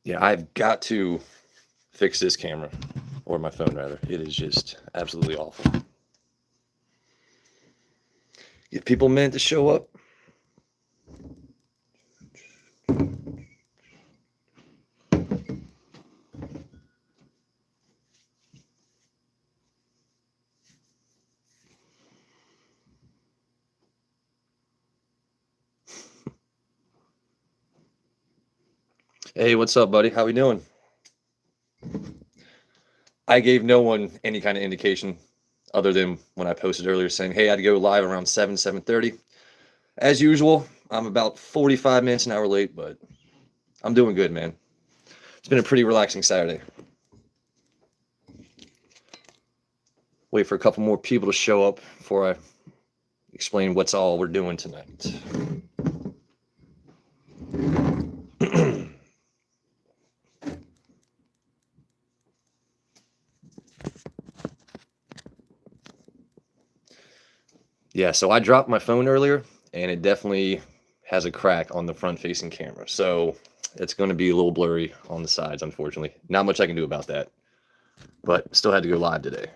Yeah, I've got to fix this camera, or my phone rather. It is just absolutely awful. If people meant to show up. Hey, what's up, buddy? How we doing? I gave no one any kind of indication other than when I posted earlier saying, hey, I'd go live around 7:30. As usual, I'm about 45 minutes an hour late, but I'm doing good, man. It's been a pretty relaxing Saturday. Wait for a couple more people to show up before I explain what's all we're doing tonight. Yeah, so I dropped my phone earlier, and it definitely has a crack on the front-facing camera. So it's going to be a little blurry on the sides, unfortunately. Not much I can do about that, but still had to go live today.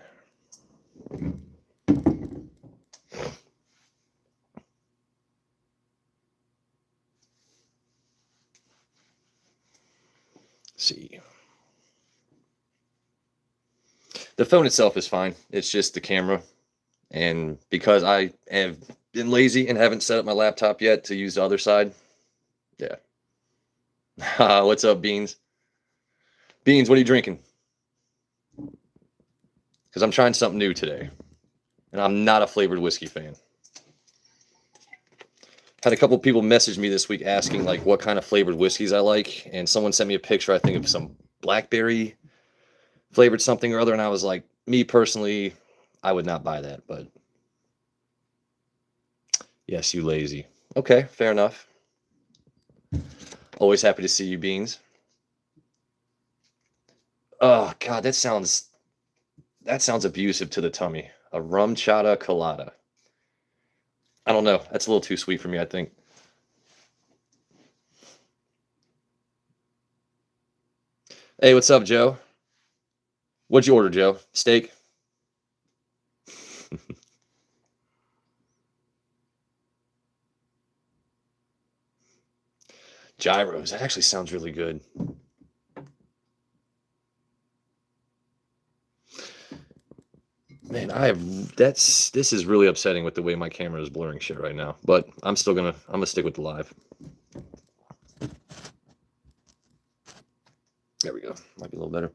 See. The phone itself is fine. It's just the camera. And because I have been lazy and haven't set up my laptop yet to use the other side, yeah. What's up, Beans? Beans, what are you drinking? Because I'm trying something new today. And I'm not a flavored whiskey fan. Had a couple people message me this week asking like what kind of flavored whiskeys I like, and someone sent me a picture, I think, of some blackberry flavored something or other, and I was like, me personally, I would not buy that, but yes, you lazy. Okay, fair enough. Always happy to see you, Beans. Oh God, that sounds abusive to the tummy. A rum chata colada. I don't know. That's a little too sweet for me, I think. Hey, what's up, Joe? What'd you order, Joe? Steak? Gyros. That actually sounds really good. Man, this is really upsetting with the way my camera is blurring shit right now. But I'm gonna stick with the live. There we go. Might be a little better.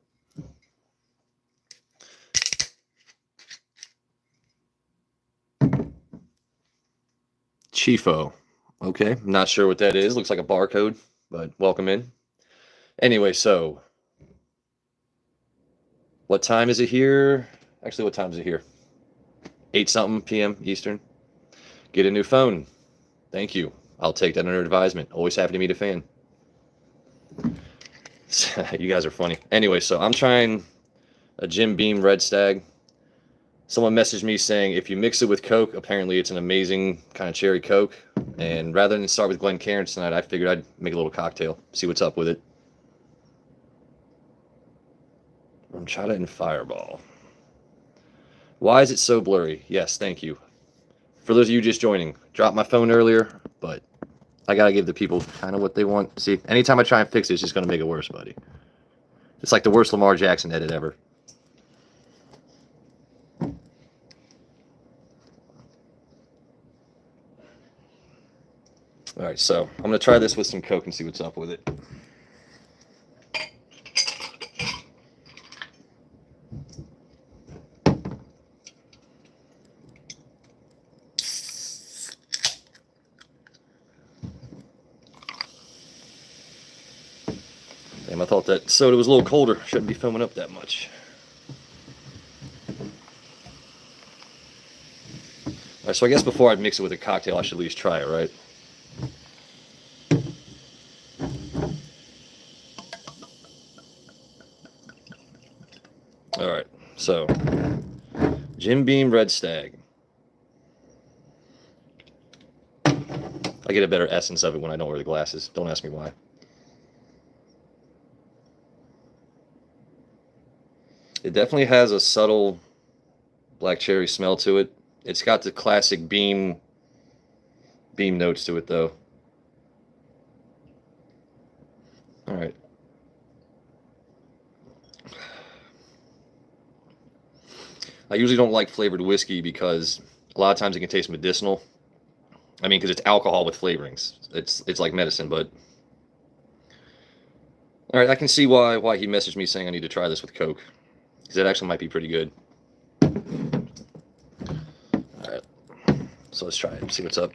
Chifo. Okay, not sure what that is. Looks like a barcode, but welcome in. Anyway, so what time is it here? Actually, what time is it here? 8 something p.m. Eastern. Get a new phone. Thank you. I'll take that under advisement. Always happy to meet a fan. You guys are funny. Anyway, so I'm trying a Jim Beam Red Stag. Someone messaged me saying if you mix it with Coke, apparently it's an amazing kind of cherry Coke. And rather than start with Glencairn tonight, I figured I'd make a little cocktail, see what's up with it. Rum-chata and Fireball. Why is it so blurry? Yes, thank you. For those of you just joining, dropped my phone earlier, but I gotta give the people kind of what they want. See, anytime I try and fix it, it's just gonna make it worse, buddy. It's like the worst Lamar Jackson edit ever. All right, so I'm gonna try this with some Coke and see what's up with it. Damn, I thought that soda was a little colder. Shouldn't be foaming up that much. All right, so I guess before I mix it with a cocktail, I should at least try it, right? All right, so Jim Beam Red Stag. I get a better essence of it when I don't wear the glasses. Don't ask me why. It definitely has a subtle black cherry smell to it. It's got the classic beam notes to it, though. All right. I usually don't like flavored whiskey because a lot of times it can taste medicinal. I mean, because it's alcohol with flavorings. It's like medicine, but all right, I can see why he messaged me saying I need to try this with Coke, because it actually might be pretty good. All right, so let's try it. See what's up.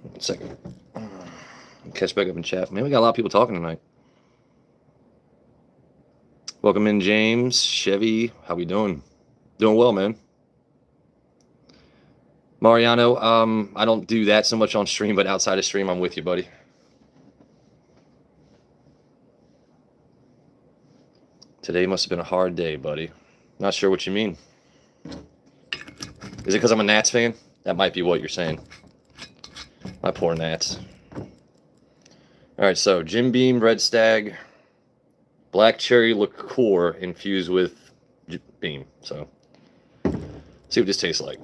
One second. Catch back up in chat. Man, we got a lot of people talking tonight. Welcome in, James, Chevy. How we doing? Doing well, man. Mariano, I don't do that so much on stream, but outside of stream, I'm with you, buddy. Today must have been a hard day, buddy. Not sure what you mean. Is it because I'm a Nats fan? That might be what you're saying. My poor Nats. All right, so Jim Beam, Red Stag, black cherry liqueur infused with Beam. So, see what this tastes like.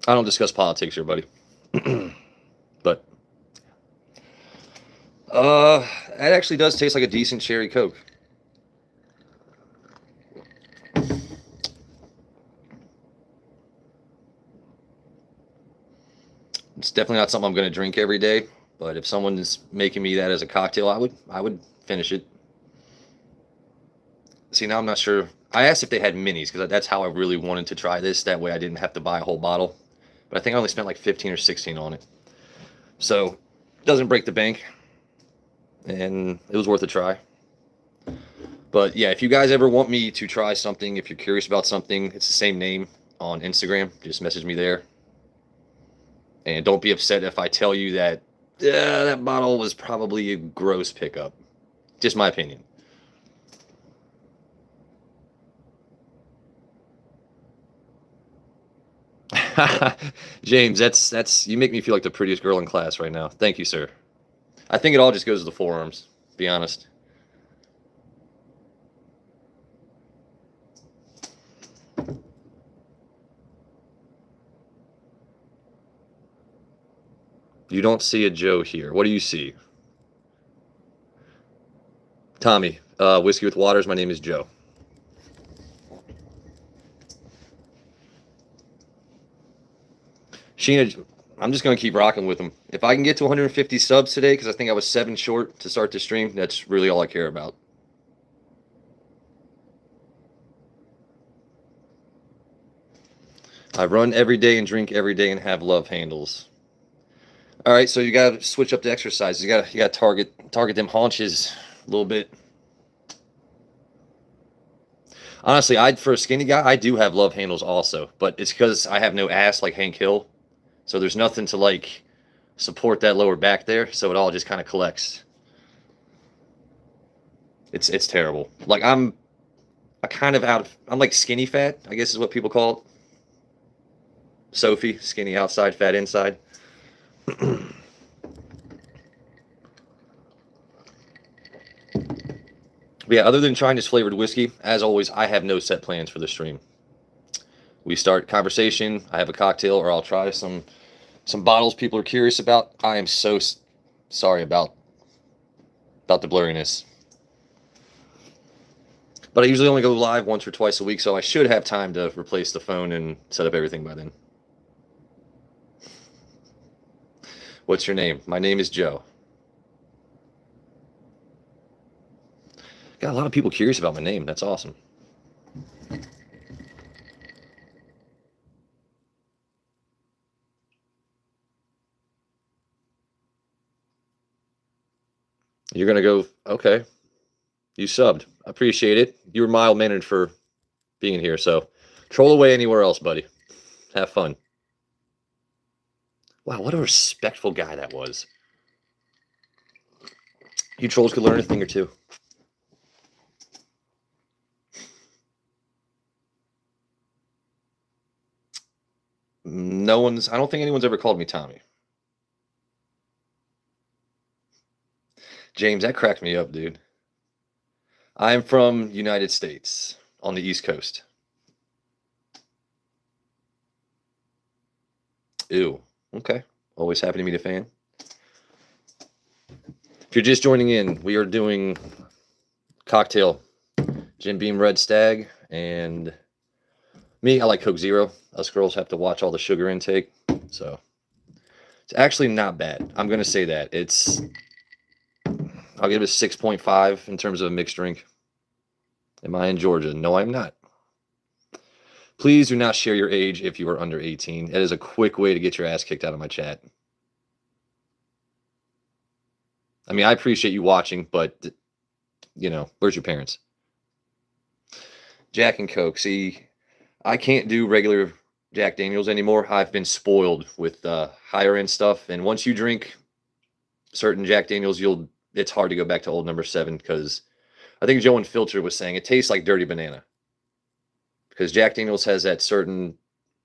I don't discuss politics here, buddy. But it actually does taste like a decent cherry Coke. It's definitely not something I'm going to drink every day, but if someone is making me that as a cocktail, I would finish it. See, now I'm not sure. I asked if they had minis because that's how I really wanted to try this. That way I didn't have to buy a whole bottle. But I think I only spent like 15 or 16 on it. So, it doesn't break the bank. And it was worth a try. But yeah, if you guys ever want me to try something, if you're curious about something, it's the same name on Instagram. Just message me there. And don't be upset if I tell you that that bottle was probably a gross pickup. Just my opinion. James, that's you make me feel like the prettiest girl in class right now. Thank you, sir. I think it all just goes to the forearms, to be honest. You don't see a Joe here. What do you see? Tommy, Whiskey with Waters. My name is Joe. Sheena, I'm just going to keep rocking with them. If I can get to 150 subs today, because I think I was 7 short to start the stream, that's really all I care about. I run every day and drink every day and have love handles. All right, so you got to switch up the exercise. You got to target them haunches a little bit. Honestly, for a skinny guy, I do have love handles also, but it's because I have no ass like Hank Hill. So there's nothing to like support that lower back there, so it all just kind of collects. It's terrible. Like I'm like skinny fat, I guess is what people call it. Sophie, skinny outside, fat inside. But yeah, other than trying this flavored whiskey, as always, I have no set plans for the stream. We start conversation, I have a cocktail, or I'll try some bottles people are curious about. I am so sorry about the blurriness. But I usually only go live once or twice a week, so I should have time to replace the phone and set up everything by then. What's your name? My name is Joe. Got a lot of people curious about my name. That's awesome. You're going to go, okay. You subbed. I appreciate it. You were mild-mannered for being here, so troll away anywhere else, buddy. Have fun. Wow, what a respectful guy that was. You trolls could learn a thing or two. No one's, I don't think anyone's ever called me Tommy. James, that cracked me up, dude. I'm from United States on the East Coast. Ew. Okay. Always happy to meet a fan. If you're just joining in, we are doing cocktail Jim Beam Red Stag, and me, I like Coke Zero. Us girls have to watch all the sugar intake, so it's actually not bad. I'm gonna say that I'll give it a 6.5 in terms of a mixed drink. Am I in Georgia? No, I'm not. Please do not share your age if you are under 18. That is a quick way to get your ass kicked out of my chat. I mean, I appreciate you watching, but, you know, where's your parents? Jack and Coke. See, I can't do regular Jack Daniels anymore. I've been spoiled with higher end stuff. And once you drink certain Jack Daniels, it's hard to go back to old number 7, because I think Joe and Filter was saying it tastes like dirty banana. Because Jack Daniels has that certain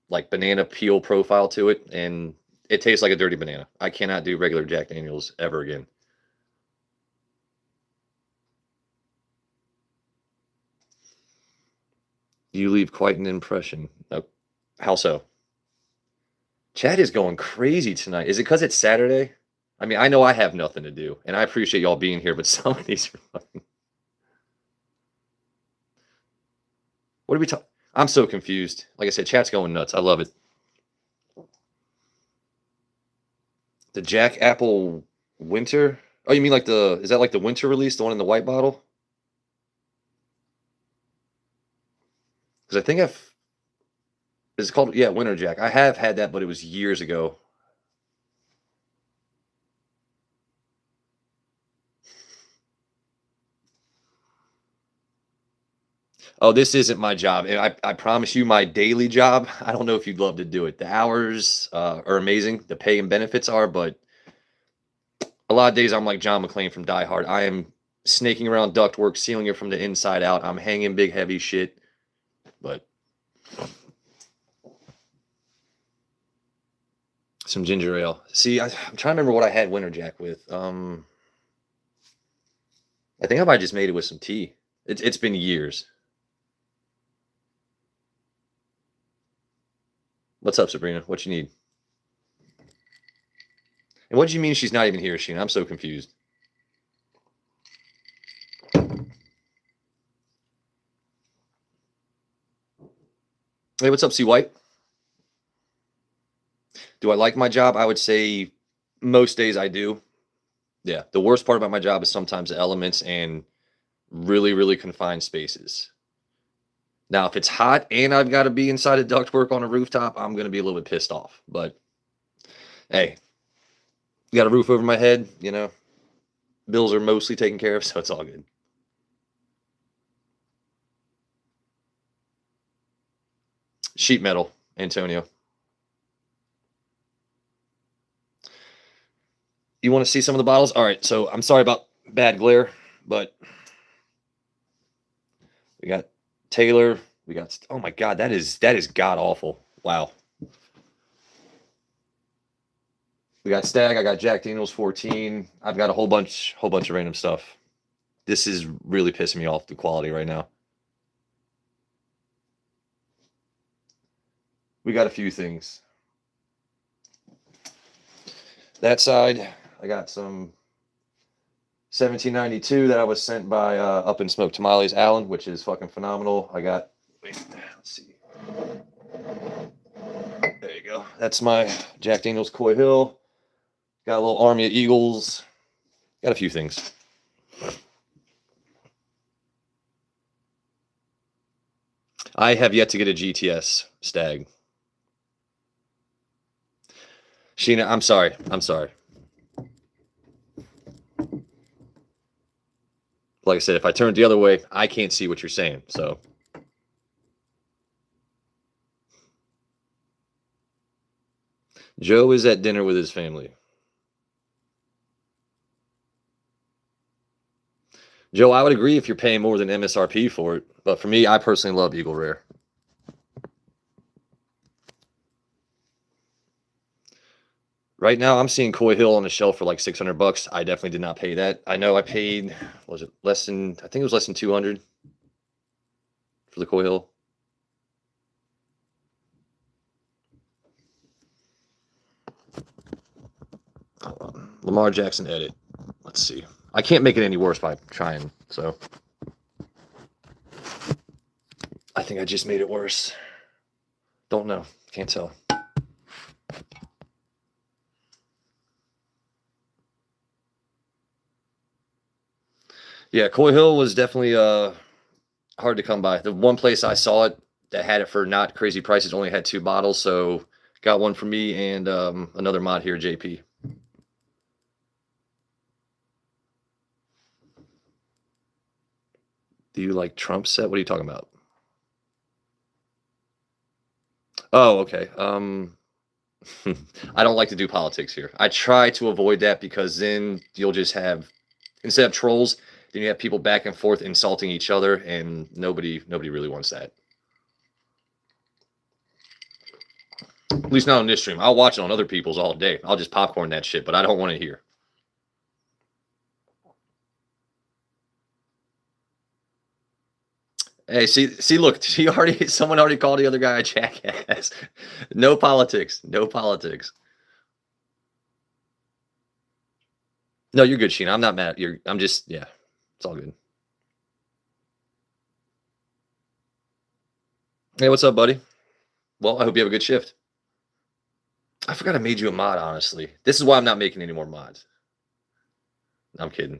like banana peel profile to it, and it tastes like a dirty banana. I cannot do regular Jack Daniels ever again. You leave quite an impression. Oh, how so? Chat is going crazy tonight. Is it because it's Saturday? I mean, I know I have nothing to do, and I appreciate y'all being here, but some of these are fucking... What are we talking? I'm so confused. Like I said, chat's going nuts. I love it. The Jack Apple Winter? Oh, you mean like is that like the winter release, the one in the white bottle? Because I think it's called, yeah, Winter Jack. I have had that, but it was years ago. Oh, this isn't my job. And I promise you, my daily job, I don't know if you'd love to do it. The hours are amazing. The pay and benefits are, but a lot of days I'm like John McClane from Die Hard. I am snaking around ductwork, sealing it from the inside out. I'm hanging big, heavy shit. But some ginger ale. See, I'm trying to remember what I had Winter Jack with. I think I might just made it with some tea. It's been years. What's up, Sabrina? What you need? And what do you mean she's not even here, Sheena? I'm so confused. Hey, what's up, C White? Do I like my job? I would say most days I do. Yeah. The worst part about my job is sometimes the elements and really, really confined spaces. Now, if it's hot and I've got to be inside a ductwork on a rooftop, I'm going to be a little bit pissed off. But hey, got a roof over my head, you know, bills are mostly taken care of, so it's all good. Sheet metal, Antonio. You want to see some of the bottles? All right, so I'm sorry about bad glare, but we got Taylor. We got, oh my God, that is god awful. Wow. We got Stag. I got Jack Daniels 14. I've got a whole bunch of random stuff. This is really pissing me off, the quality right now. We got a few things. That side, I got some 1792 that I was sent by Up in Smoke Tamales, Alan, which is fucking phenomenal. I got, wait, let's see. There you go. That's my Jack Daniels Coy Hill. Got a little Army of Eagles. Got a few things. I have yet to get a GTS Stag. Sheena, I'm sorry. Like I said, if I turn it the other way, I can't see what you're saying. So Joe is at dinner with his family. Joe, I would agree if you're paying more than MSRP for it. But for me, I personally love Eagle Rare. Right now, I'm seeing Coy Hill on the shelf for like $600. I definitely did not pay that. I know I paid, was it less than, I think it was less than 200 for the Coy Hill. Lamar Jackson edit. Let's see. I can't make it any worse by trying, so. I think I just made it worse. Don't know. Can't tell. Yeah, Coy Hill was definitely hard to come by. The one place I saw it that had it for not crazy prices only had 2 bottles, so got one for me and another mod here, JP. Do you like Trump set? What are you talking about? Oh, okay. I don't like to do politics here. I try to avoid that because then you'll just have, instead of trolls, then you have people back and forth insulting each other, and nobody really wants that. At least not on this stream. I'll watch it on other people's all day. I'll just popcorn that shit, but I don't want it here. Hey, see, look, someone already called the other guy a jackass. No politics, no politics. No, you're good, Sheena. I'm not mad. I'm just, yeah, it's all good. Hey, what's up, buddy? Well, I hope you have a good shift. I forgot I made you a mod, honestly. This is why I'm not making any more mods. I'm kidding.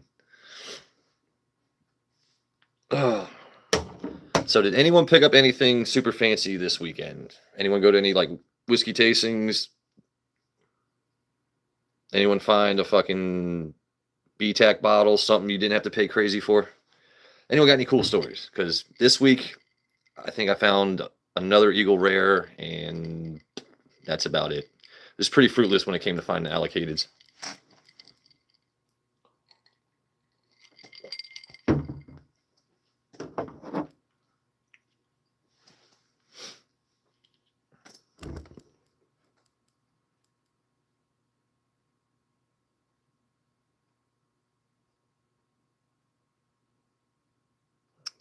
Oh. So did anyone pick up anything super fancy this weekend? Anyone go to any, like, whiskey tastings? Anyone find a fucking BTAC bottle, something you didn't have to pay crazy for? Anyone got any cool stories? Because this week, I think I found another Eagle Rare, and that's about it. It was pretty fruitless when it came to finding allocateds.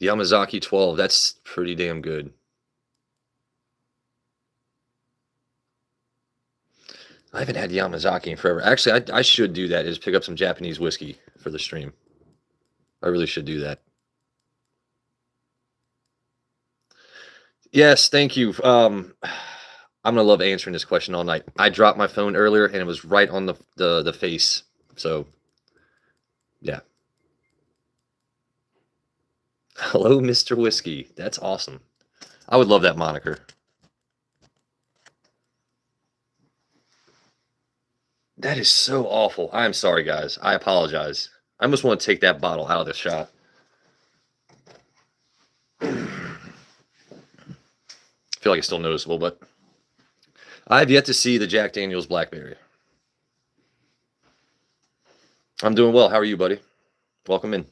Yamazaki 12, that's pretty damn good. I haven't had Yamazaki in forever. Actually, I should do that, is pick up some Japanese whiskey for the stream. I really should do that. Yes, thank you. I'm gonna love answering this question all night. I dropped my phone earlier and it was right on the face. So, yeah. Hello, Mr. Whiskey. That's awesome. I would love that moniker. That is so awful. I'm sorry, guys. I apologize. I almost want to take that bottle out of the shot. I feel like it's still noticeable, but I've yet to see the Jack Daniels Blackberry. I'm doing well. How are you, buddy? Welcome in.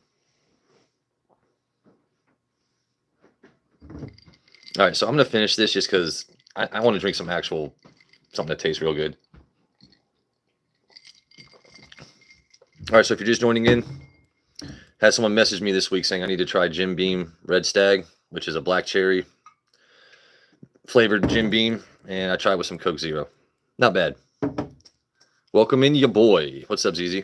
All right, so I'm going to finish this just because I want to drink something that tastes real good. All right, so if you're just joining in, had someone message me this week saying I need to try Jim Beam Red Stag, which is a black cherry flavored Jim Beam, and I tried with some Coke Zero. Not bad. Welcome in, your boy. What's up, ZZ?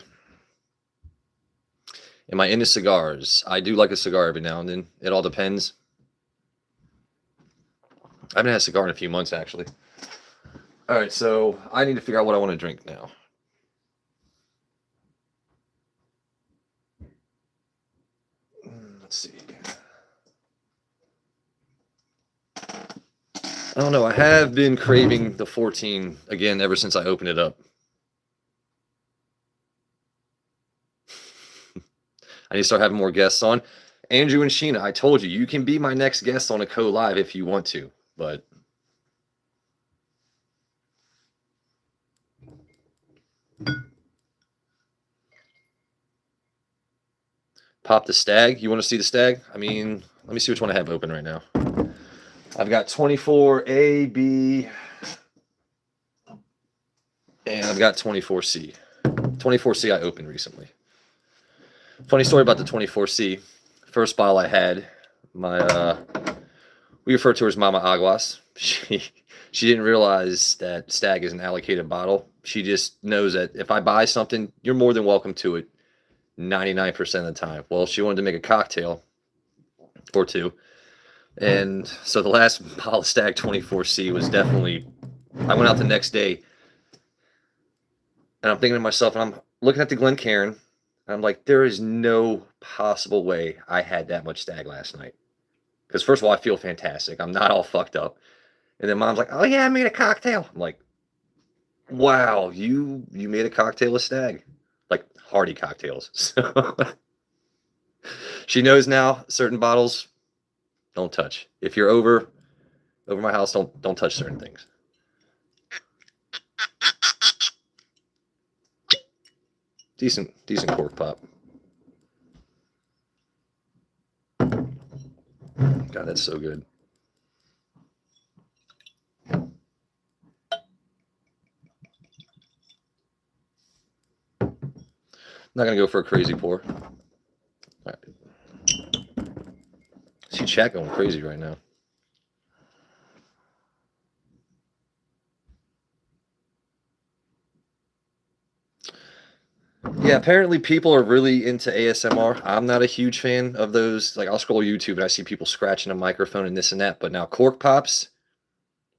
Am I into cigars? I do like a cigar every now and then. It all depends. I haven't had a cigar in a few months, actually. All right, so I need to figure out what I want to drink now. Let's see. I don't know. I have been craving the 14 again ever since I opened it up. I need to start having more guests on. Andrew and Sheena, I told you, you can be my next guest on a co-live if you want to, but pop the stag. You want to see the stag? I mean, let me see which one I have open right now. I've got 24A, B, and I've got 24C. 24C I opened recently. Funny story about the 24C. First bottle I had, we refer to her as Mama Aguas. She didn't realize that stag is an allocated bottle. She just knows that if I buy something, you're more than welcome to it 99% of the time. Well, she wanted to make a cocktail or two. And so the last bottle of Stag 24C was definitely, I went out the next day and I'm thinking to myself, and I'm looking at the Glencairn, and I'm like, there is no possible way I had that much Stag last night. Because first of all, I feel fantastic. I'm not all fucked up. And then Mom's like, oh yeah, I made a cocktail. I'm like, wow, you made a cocktail of Stag. Like hearty cocktails. So she knows now certain bottles don't touch. If you're over my house, don't touch certain things. Decent cork pop. God, that's so good. Not gonna go for a crazy pour. All right. See chat going crazy right now. Yeah, apparently people are really into ASMR. I'm not a huge fan of those. Like, I'll scroll YouTube and I see people scratching a microphone and this and that. But now cork pops,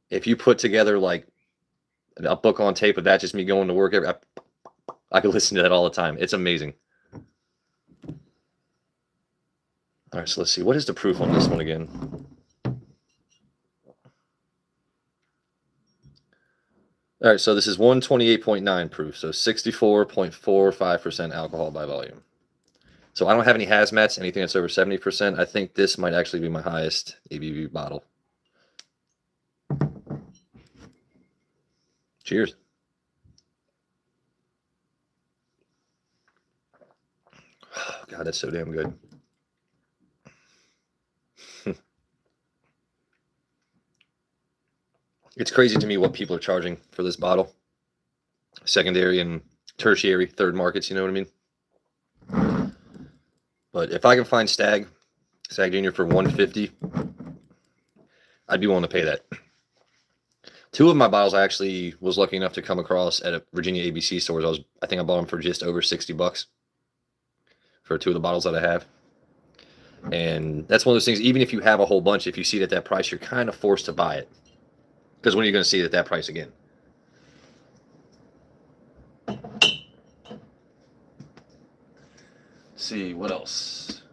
if you put together like a book on tape of that, just me going to work, I could listen to that all the time. It's amazing. All right, so let's see. What is the proof on this one again? All right, so this is 128.9 proof, so 64.45% alcohol by volume. So I don't have any hazmats, anything that's over 70%. I think this might actually be my highest ABV bottle. Cheers. Oh, God, that's so damn good. It's crazy to me what people are charging for this bottle. Secondary and tertiary, third markets, you know what I mean? But if I can find Stag Junior for $150, I'd be willing to pay that. Two of my bottles I actually was lucky enough to come across at a Virginia ABC stores. I think I bought them for just over $60 for two of the bottles that I have. And that's one of those things, even if you have a whole bunch, if you see it at that price, you're kind of forced to buy it. Because when are you going to see it at that price again? See, what else?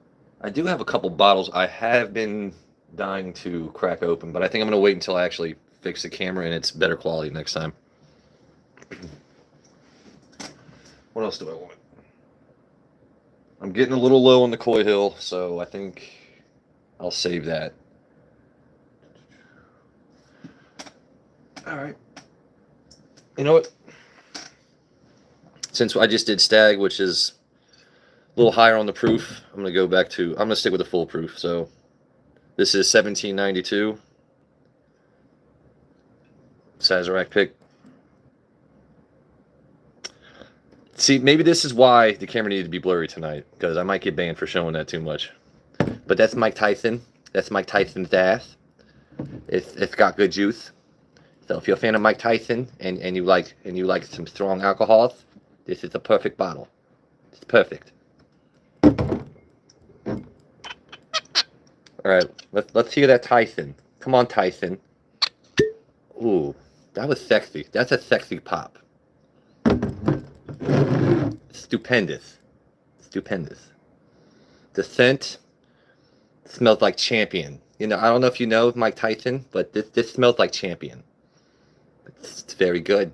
I do have a couple bottles I have been dying to crack open, but I think I'm going to wait until I actually fix the camera and it's better quality next time. What else do I want? I'm getting a little low on the Coy Hill, so I think I'll save that. All right. You know what? Since I just did Stag, which is a little higher on the proof, I'm going to go back to, I'm going to stick with the full proof. So this is 1792. Sazerac pick. See, maybe this is why the camera needed to be blurry tonight, because I might get banned for showing that too much. But that's Mike Tyson. That's Mike Tyson's ass. It's got good juice. So if you're a fan of Mike Tyson and you like some strong alcohols, this is the perfect bottle. It's perfect. All right, let's hear that Tyson. Come on, Tyson. Ooh, that was sexy. That's a sexy pop. Stupendous. Stupendous. The scent smells like Champion. You know, I don't know if you know Mike Tyson, but this smells like Champion. It's very good.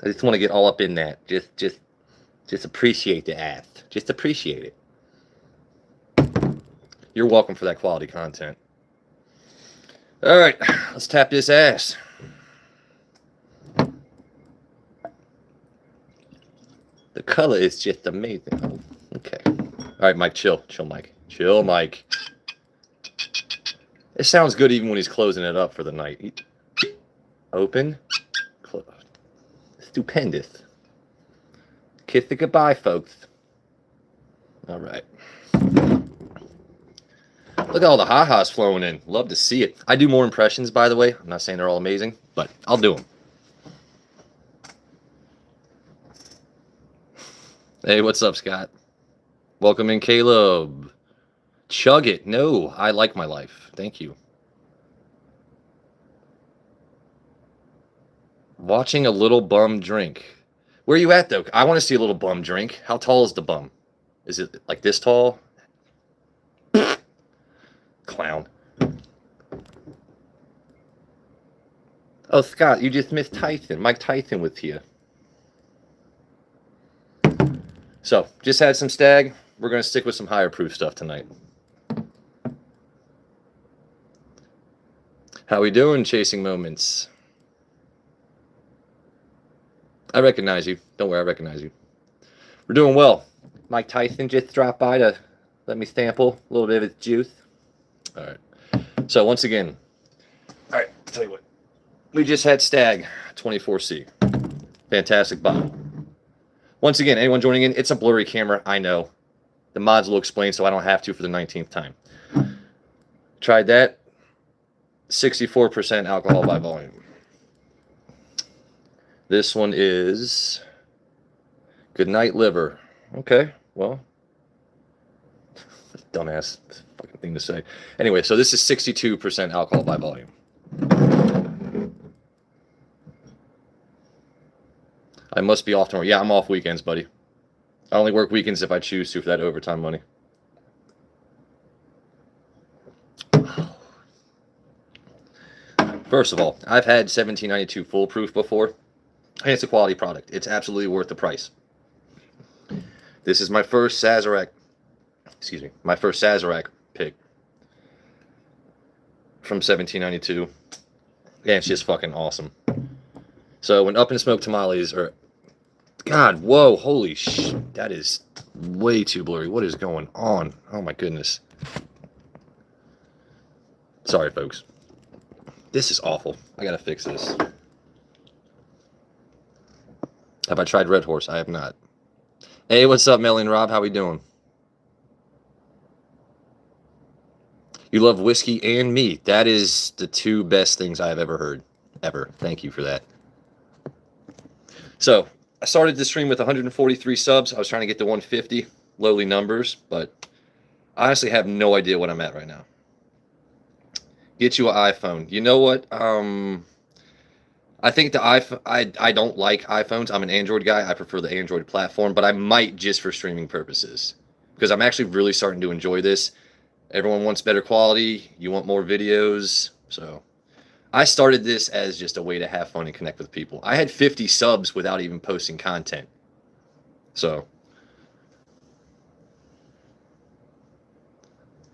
I just want to get all up in that. Just appreciate the ass. Just appreciate it. You're welcome for that quality content. All right, let's tap this ass. The color is just amazing. Oh, okay. All All right, Mike, chill. Chill, Mike. Chill, Mike. It sounds good even when he's closing it up for the night. Open. Close. Stupendous. Kiss it goodbye, folks. All right. Look at all the ha-has flowing in. Love to see it. I do more impressions, by the way. I'm not saying they're all amazing, but I'll do them. Hey, what's up, Scott? Welcome in, Caleb. Chug it. No, I like my life. Thank you. Watching a little bum drink. Where are you at, though? I want to see a little bum drink. How tall is the bum? Is it like this tall? Clown. Oh, Scott, you just missed Tyson. Mike Tyson was here. So, just had some stag. We're going to stick with some higher proof stuff tonight. How we doing, Chasing Moments? I recognize you. Don't worry, I recognize you. We're doing well. Mike Tyson just dropped by to let me sample a little bit of his juice. All right. So, once again, all right, I'll tell you what. We just had Stag 24C. Fantastic bottle. Once again, anyone joining in, it's a blurry camera, I know. The mods will explain so I don't have to for the 19th time. Tried that. 64% alcohol by volume. This one is Goodnight Liver. Okay, well. Dumbass fucking thing to say. Anyway, so this is 62% alcohol by volume. I must be off tomorrow. Yeah, I'm off weekends, buddy. I only work weekends if I choose to for that overtime money. First of all, I've had 1792 foolproof before, and it's a quality product. It's absolutely worth the price. This is my first Sazerac, my first Sazerac pick from 1792, and it's just fucking awesome. So when Up in Smoke Tamales are, God, whoa, holy shit, that is way too blurry. What is going on? Oh my goodness. Sorry, folks. This is awful. I gotta fix this. Have I tried Red Horse? I have not. Hey, what's up, Melly and Rob? How we doing? You love whiskey and meat. That is the two best things I have ever heard. Ever. Thank you for that. So, I started this stream with 143 subs. I was trying to get to 150. Lowly numbers, but I honestly have no idea what I'm at right now. Get you an iPhone. You know what? I think the iPhone, I don't like iPhones. I'm an Android guy. I prefer the Android platform, but I might just for streaming purposes. Because I'm actually really starting to enjoy this. Everyone wants better quality. You want more videos. So I started this as just a way to have fun and connect with people. I had 50 subs without even posting content. So,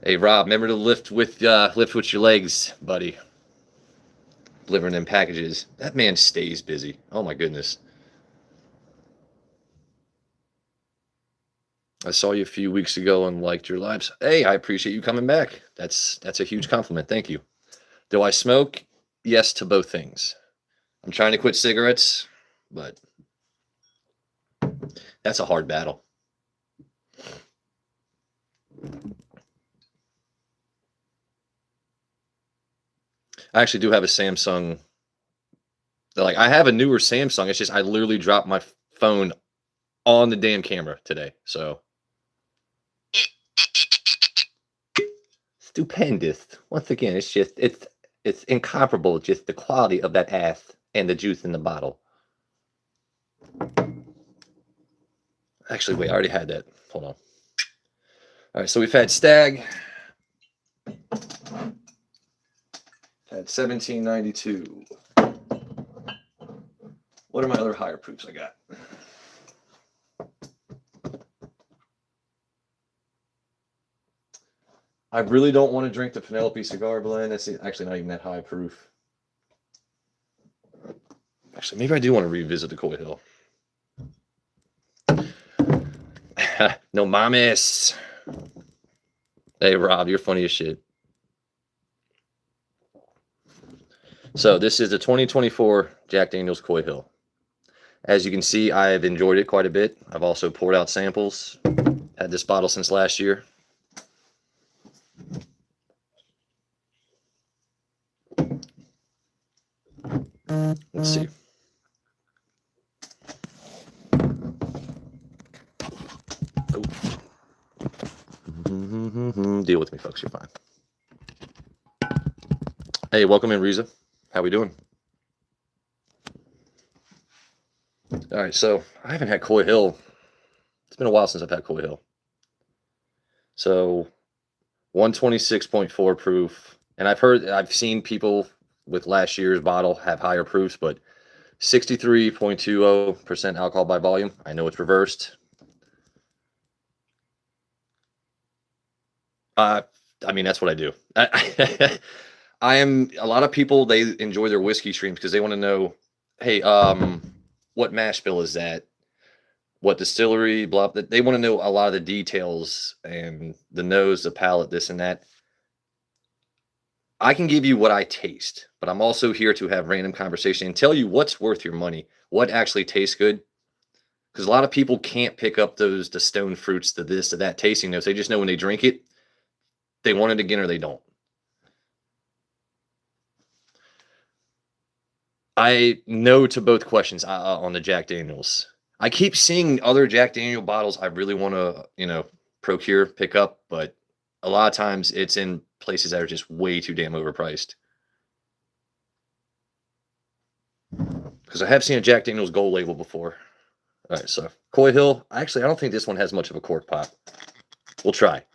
hey Rob, remember to lift with your legs, buddy. Delivering them packages. That man stays busy. Oh my goodness. I saw you a few weeks ago and liked your lives. Hey, I appreciate you coming back. That's a huge compliment. Thank you. Do I smoke? Yes to both things. I'm trying to quit cigarettes, but that's a hard battle. I actually do have a Samsung. Like, I have a newer Samsung. It's just I literally dropped my phone on the damn camera today. So stupendous. Once again, it's just it's incomparable. Just the quality of that ass and the juice in the bottle. Actually, wait, I already had that. Hold on. All right, so we've had Stag. Had 1792. What are my other higher proofs I got? I really don't want to drink the Penelope cigar blend. That's actually not even that high proof. Actually, maybe I do want to revisit the Coy Hill. No mames. Hey, Rob, you're funny as shit. So this is the 2024 Jack Daniel's Coy Hill. As you can see, I've enjoyed it quite a bit. I've also poured out samples. Had this bottle since last year. Let's see. Oh. Deal with me, folks. You're fine. Hey, welcome in, Riza. How we doing? All right, so I haven't had Coy Hill. It's been a while since I've had Coy Hill. So 126.4 proof. And I've seen people with last year's bottle have higher proofs, but 63.20% alcohol by volume. I know it's reversed. I mean, that's what I do. I am, a lot of people, they enjoy their whiskey streams because they want to know, hey, what mash bill is that? What distillery, blah, blah. They want to know a lot of the details and the nose, the palate, this and that. I can give you what I taste, but I'm also here to have random conversation and tell you what's worth your money, what actually tastes good. Because a lot of people can't pick up the stone fruits, the this, to that tasting notes. They just know when they drink it, they want it again or they don't. I know to both questions on the Jack Daniels. I keep seeing other Jack Daniel bottles I really want to, procure, pick up, but a lot of times it's in places that are just way too damn overpriced. Because I have seen a Jack Daniels Gold label before. All right, so Coy Hill. Actually, I don't think this one has much of a cork pop. We'll try.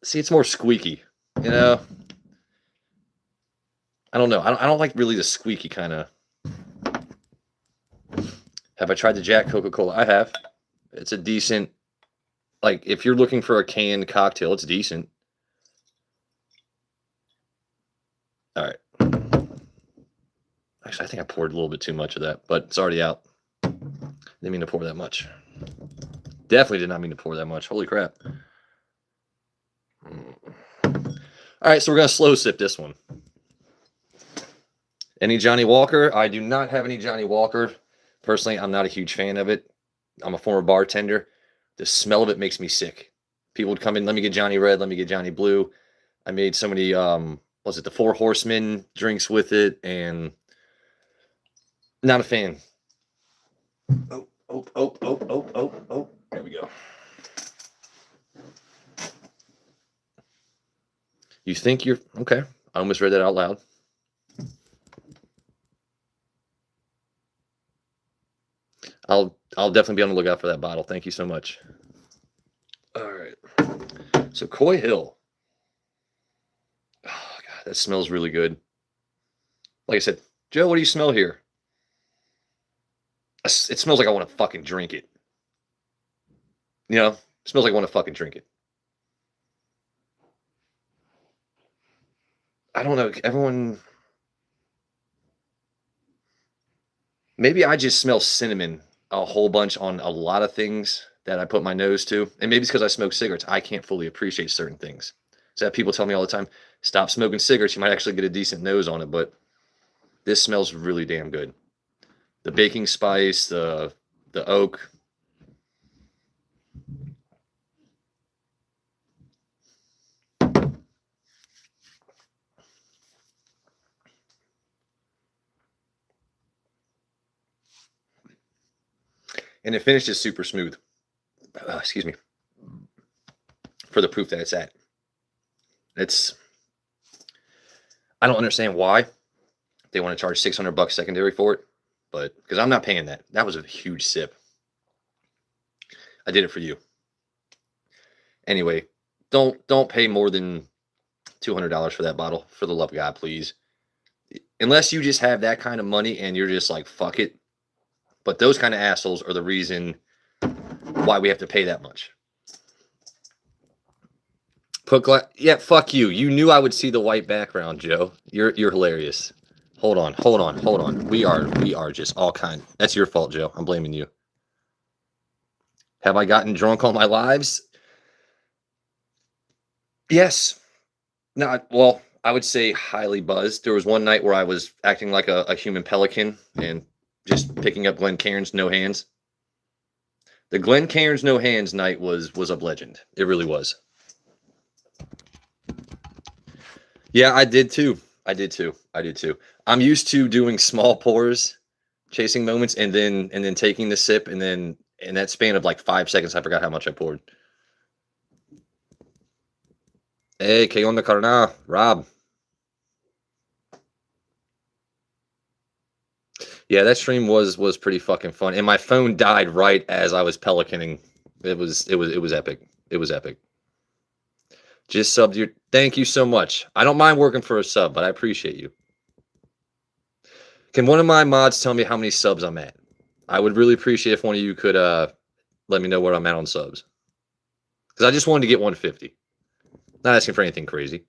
See, it's more squeaky. I don't know. I don't like really the squeaky kind of. Have I tried the Jack Coca-Cola? I have. It's a decent, like, if you're looking for a canned cocktail, it's decent. All right. Actually, I think I poured a little bit too much of that, but it's already out. Didn't mean to pour that much. Definitely did not mean to pour that much. Holy crap. All right, so we're going to slow sip this one. Any Johnny Walker? I do not have any Johnny Walker. Personally, I'm not a huge fan of it. I'm a former bartender. The smell of it makes me sick. People would come in, let me get Johnny Red, let me get Johnny Blue. I made so many, was it the Four Horsemen drinks with it, and not a fan. Oh. There we go. You think you're, okay. I almost read that out loud. I'll definitely be on the lookout for that bottle. Thank you so much. All right. So Coy Hill. Oh, God, that smells really good. Like I said, Joe, what do you smell here? It smells like I want to fucking drink it. It smells like I want to fucking drink it. I don't know. Everyone. Maybe I just smell cinnamon a whole bunch on a lot of things that I put my nose to. And maybe it's because I smoke cigarettes. I can't fully appreciate certain things. So that people tell me all the time, stop smoking cigarettes. You might actually get a decent nose on it. But this smells really damn good. The baking spice, the oak. And the finish is super smooth. Excuse me. For the proof that it's at. I don't understand why they want to charge $600 secondary for it, but because I'm not paying that. That was a huge sip. I did it for you. Anyway, don't pay more than $200 for that bottle, for the love of God, please. Unless you just have that kind of money and you're just like, fuck it. But those kind of assholes are the reason why we have to pay that much. Yeah, fuck you. You knew I would see the white background, Joe. You're hilarious. Hold on. We are just all kind. That's your fault, Joe. I'm blaming you. Have I gotten drunk on my lives? Yes. Not well, I would say highly buzzed. There was one night where I was acting like a human pelican and just picking up Glenn Cairns no hands. The Glenn Cairns no hands night was a legend. It really was. Yeah, I did too. I did too. I did too. I'm used to doing small pours, chasing moments, and then taking the sip, and then in that span of like 5 seconds, I forgot how much I poured. Hey, ¿qué onda, carnal? Rob. Yeah, that stream was pretty fucking fun, and my phone died right as I was pelicaning. It was epic. It was epic. Just subbed you. Thank you so much. I don't mind working for a sub, but I appreciate you. Can one of my mods tell me how many subs I'm at? I would really appreciate if one of you could let me know where I'm at on subs. Because I just wanted to get 150. Not asking for anything crazy.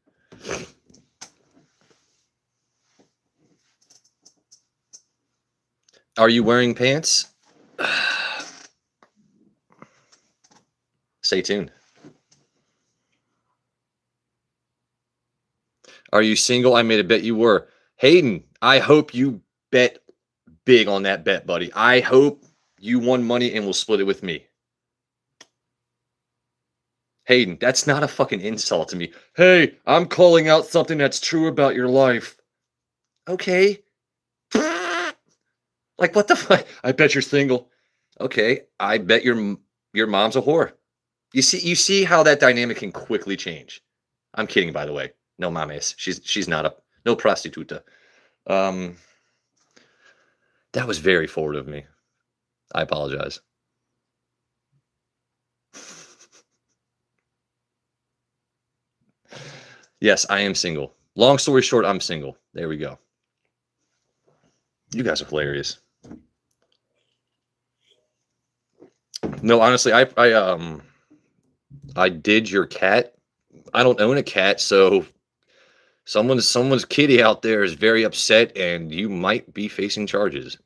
Are you wearing pants? Stay tuned. Are you single? I made a bet you were. Hayden, I hope you bet big on that bet, buddy. I hope you won money and will split it with me. Hayden, that's not a fucking insult to me. Hey, I'm calling out something that's true about your life. Okay. Like, what the fuck? I bet you're single. Okay, I bet your mom's a whore. You see how that dynamic can quickly change. I'm kidding, by the way. No mames. She's not a no prostituta. That was very forward of me. I apologize. Yes, I am single. Long story short, I'm single. There we go. You guys are hilarious. No, honestly, I did your cat. I don't own a cat, so someone's kitty out there is very upset, and you might be facing charges.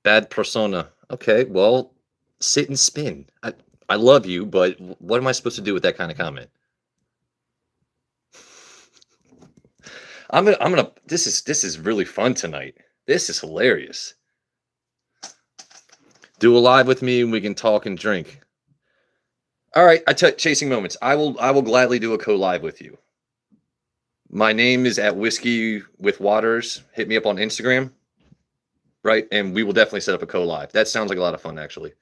Bad persona. Okay, well, sit and spin. I love you, but what am I supposed to do with that kind of comment? I'm gonna. This is really fun tonight. This is hilarious. Do a live with me, and we can talk and drink. All right, chasing moments. I will gladly do a co-live with you. My name is at Whiskey with Waters. Hit me up on Instagram, right? And we will definitely set up a co-live. That sounds like a lot of fun, actually.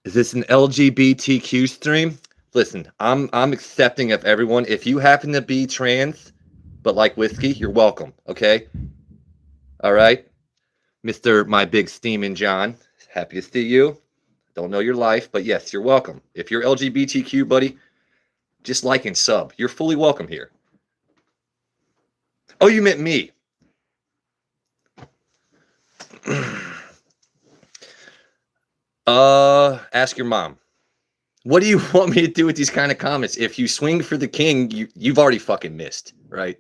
Is this an LGBTQ stream? Listen, I'm accepting of everyone. If you happen to be trans, but like whiskey, you're welcome. Okay. All right, Mr. My Big Steamin' John. Happy to see you. Don't know your life, but yes, you're welcome. If you're LGBTQ, buddy, just like and sub. You're fully welcome here. Oh, you meant me. Ask your mom. What do you want me to do with these kind of comments? If you swing for the king, you've already fucking missed, right?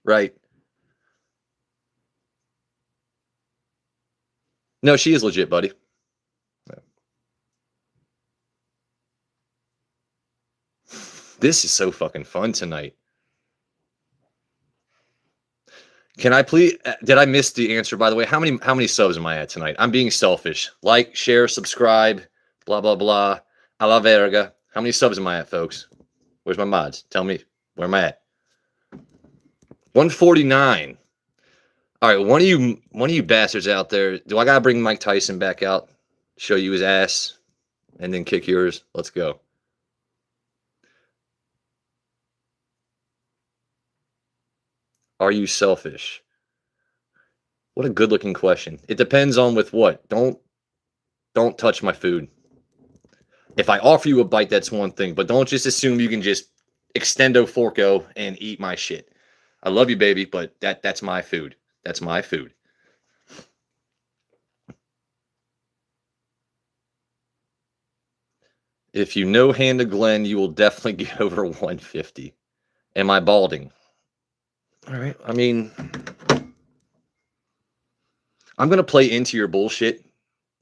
Right. No, she is legit, buddy. This is so fucking fun tonight. Can I please? Did I miss the answer? By the way, how many subs am I at tonight? I'm being selfish. Like, share, subscribe, blah blah blah. A la verga. How many subs am I at, folks? Where's my mods? Tell me where am I at? 149. All right, one of you bastards out there. Do I gotta bring Mike Tyson back out, show you his ass, and then kick yours? Let's go. Are you selfish? What a good-looking question. It depends on with what. Don't touch my food. If I offer you a bite, that's one thing, but don't just assume you can just extendo forco and eat my shit. I love you, baby, but that's my food. That's my food. If you know Hannah Glenn, you will definitely get over 150. Am I balding? All right. I mean, I'm going to play into your bullshit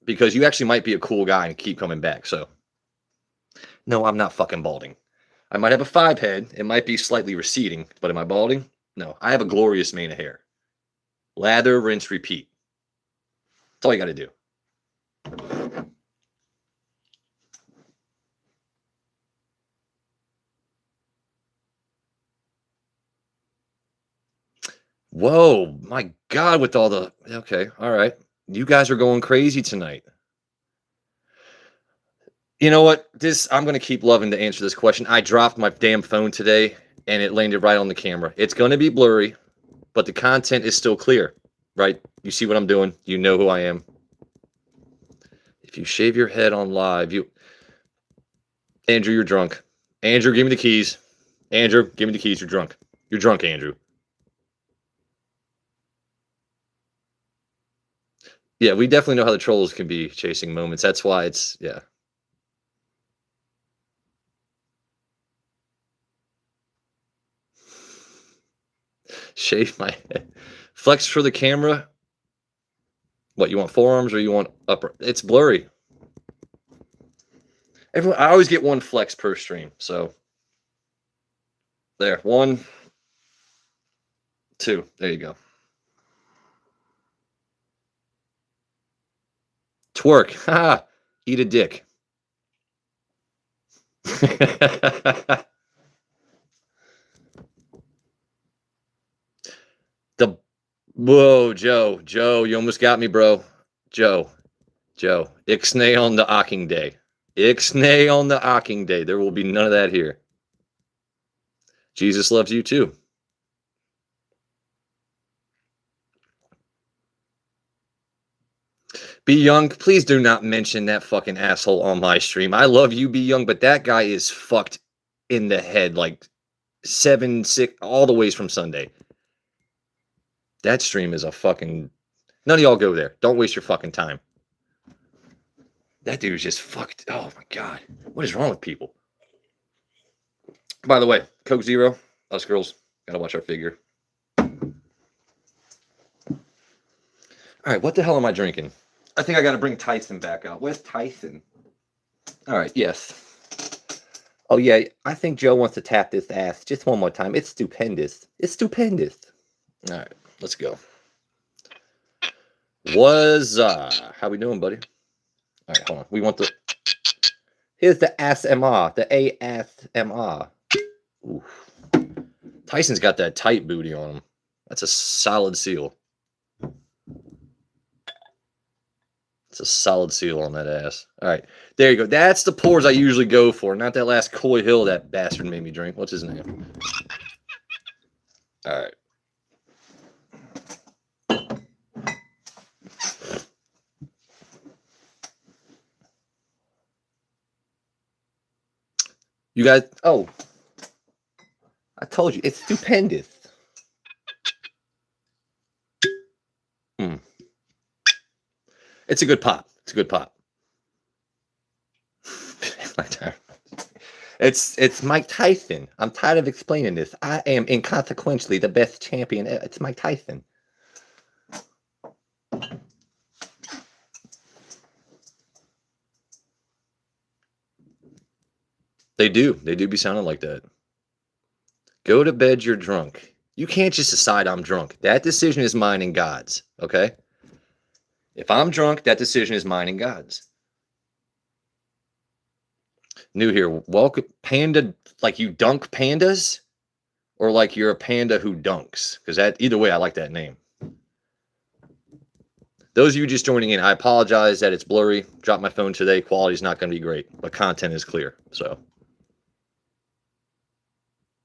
because you actually might be a cool guy and keep coming back. So, no, I'm not fucking balding. I might have a 5 head. It might be slightly receding, but am I balding? No, I have a glorious mane of hair. Lather, rinse, repeat. That's all you got to do. Whoa, my God, with all the... Okay, all right. You guys are going crazy tonight. You know what? I'm going to keep loving to answer this question. I dropped my damn phone today, and it landed right on the camera. It's going to be blurry, but the content is still clear, right? You see what I'm doing. You know who I am. If you shave your head on live, Andrew, you're drunk. Andrew, give me the keys. Andrew, give me the keys. You're drunk. You're drunk, Andrew. Yeah, we definitely know how the trolls can be chasing moments. That's why it's, yeah. Shave my head. Flex for the camera. What, you want forearms or you want upper? It's blurry. I always get one flex per stream. So there, 1, 2. There you go. Twerk. Ha! Eat a dick. Whoa, Joe, you almost got me, bro. Joe, Ixnay on the Ocking Day. Ixnay on the Ocking Day. There will be none of that here. Jesus loves you too. Be Young, please do not mention that fucking asshole on my stream. I love you, Be Young, but that guy is fucked in the head like 7, 6, all the ways from Sunday. That stream is a fucking... None of y'all go there. Don't waste your fucking time. That dude is just fucked. Oh my God. What is wrong with people? By the way, Coke Zero, us girls, gotta watch our figure. All right, what the hell am I drinking? I think I gotta bring Tyson back out. Where's Tyson? All right, yes. Oh yeah, I think Joe wants to tap this ass just one more time. It's stupendous. It's stupendous. All right, let's go. How we doing, buddy? All right, hold on. We want the... Here's the ASMR, the ASMR. Oof. Tyson's got that tight booty on him. That's a solid seal. It's a solid seal on that ass. All right, there you go. That's the pours I usually go for, not that last Coy Hill that bastard made me drink. What's his name? All right. You guys, oh, I told you, it's stupendous. It's a good pop. It's a good pop. It's Mike Tyson. I'm tired of explaining this. I am inconsequentially the best champion. It's Mike Tyson. They do. They do be sounding like that. Go to bed, you're drunk. You can't just decide I'm drunk. That decision is mine and God's, okay? If I'm drunk, that decision is mine and God's. New here. Welcome, panda, like you dunk pandas? Or like you're a panda who dunks? Because that, either way, I like that name. Those of you just joining in, I apologize that it's blurry. Dropped my phone today. Quality's not going to be great, but content is clear. So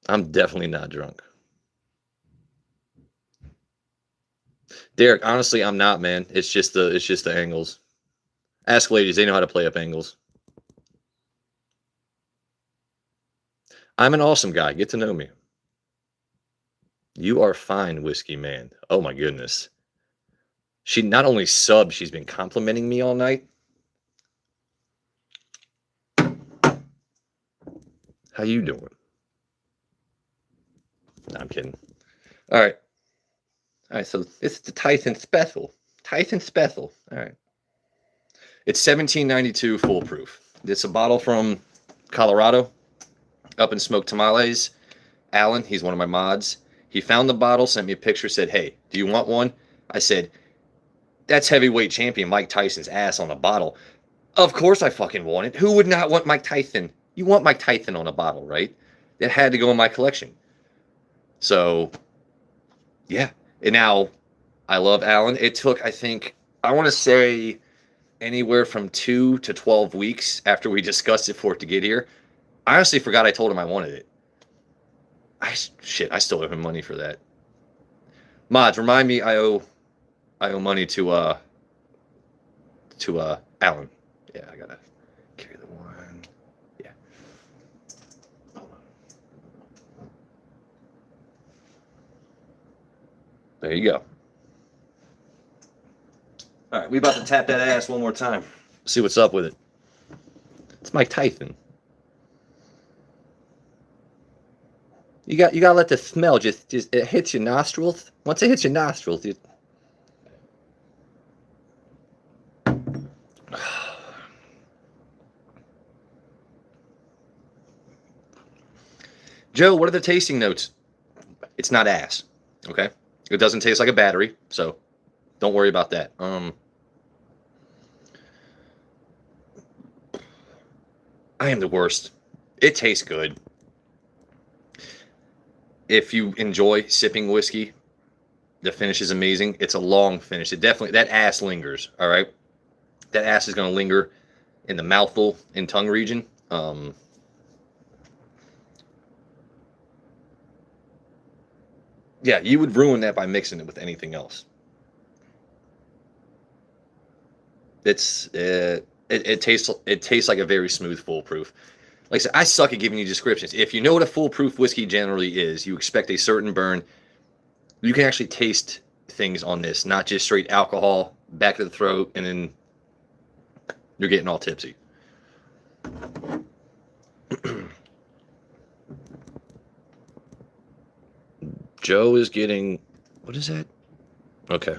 I'm definitely not drunk. Derek, honestly, I'm not, man. It's just the angles. Ask ladies, they know how to play up angles. I'm an awesome guy. Get to know me. You are fine, Whiskey Man. Oh my goodness. She not only subbed, she's been complimenting me all night. How you doing? No, I'm kidding. All right. All right, so this is the Tyson special. Tyson Spethel. All right. It's 1792 foolproof. It's a bottle from Colorado, up in Smoked Tamales. Alan, he's one of my mods. He found the bottle, sent me a picture, said, "Hey, do you want one?" I said, "That's heavyweight champion Mike Tyson's ass on a bottle." Of course I fucking want it. Who would not want Mike Tyson? You want Mike Tyson on a bottle, right? That had to go in my collection. So, yeah. And now, I love Alan. It took, I think, I want to say anywhere from 2 to 12 weeks after we discussed it for it to get here. I honestly forgot I told him I wanted it. I still owe him money for that. Mods, remind me I owe money to Alan. Yeah, I gotta carry the one. Yeah. Hold on. There you go. All right, we about to tap that ass one more time. See what's up with it. It's Mike Tyson. You gotta let the smell just it hits your nostrils. Once it hits your nostrils, you. Joe, what are the tasting notes? It's not ass. Okay, it doesn't taste like a battery, so don't worry about that. I am the worst. It tastes good. If you enjoy sipping whiskey, the finish is amazing. It's a long finish. It definitely, that ass lingers, all right? That ass is going to linger in the mouthful and tongue region. Yeah, you would ruin that by mixing it with anything else. It tastes like a very smooth foolproof. Like I said, I suck at giving you descriptions. If you know what a foolproof whiskey generally is, you expect a certain burn. You can actually taste things on this, not just straight alcohol, back of the throat, and then you're getting all tipsy. Joe is getting, what is that? Okay.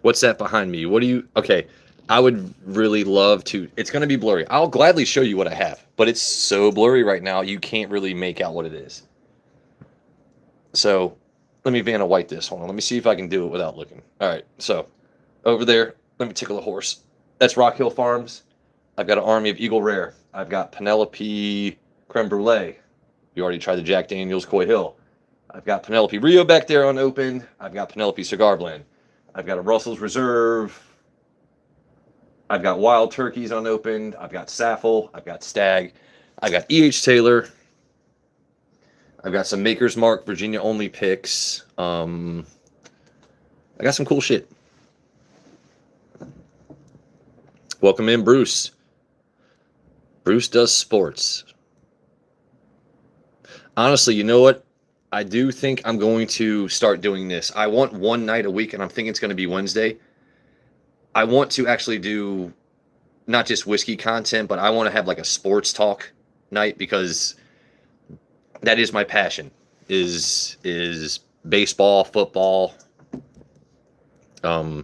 What's that behind me? What do you, okay. I would really love to, it's going to be blurry. I'll gladly show you what I have, but it's so blurry right now, you can't really make out what it is. So let me Vanna White this. Hold on. Let me see if I can do it without looking. All right. So over there, let me tickle the horse. That's Rock Hill Farms. I've got an army of Eagle Rare. I've got Penelope Creme Brulee. You already tried the Jack Daniels Coy Hill. I've got Penelope Rio back there unopened. I've got Penelope Cigar Blend. I've got a Russell's Reserve. I've got Wild Turkeys unopened. I've got Saffel. I've got Stag. I've got E.H. Taylor. I've got some Maker's Mark Virginia only picks. I got some cool shit. Welcome in, Bruce. Bruce does sports. Honestly, you know what? I do think I'm going to start doing this. I want one night a week, and I'm thinking it's going to be Wednesday. I want to actually do not just whiskey content, but I want to have like a sports talk night because that is my passion. Is baseball, football. I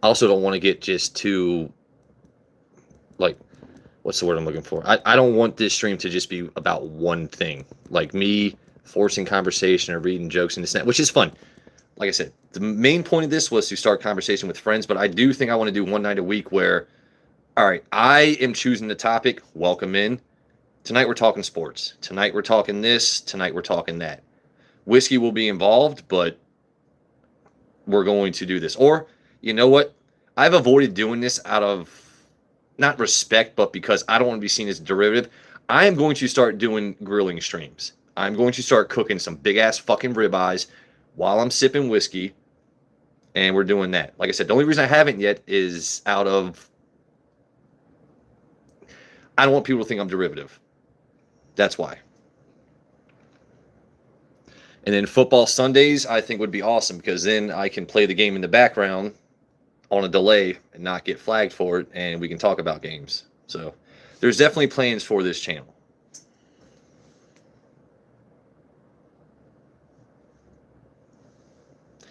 also don't want to get just too, like, what's the word I'm looking for? I don't want this stream to just be about one thing. Like me forcing conversation or reading jokes and this and that, which is fun. Like I said, the main point of this was to start conversation with friends, but I do think I want to do one night a week where, all right, I am choosing the topic. Welcome in. Tonight we're talking sports. Tonight we're talking this. Tonight we're talking that. Whiskey will be involved, but we're going to do this. Or, you know what? I've avoided doing this out of not respect, but because I don't want to be seen as a derivative. I am going to start doing grilling streams. I'm going to start cooking some big ass fucking ribeyes while I'm sipping whiskey, and we're doing that. Like I said, the only reason I haven't yet is out of, I don't want people to think I'm derivative. That's why. And then football Sundays, I think would be awesome because then I can play the game in the background on a delay and not get flagged for it, and we can talk about games. So there's definitely plans for this channel.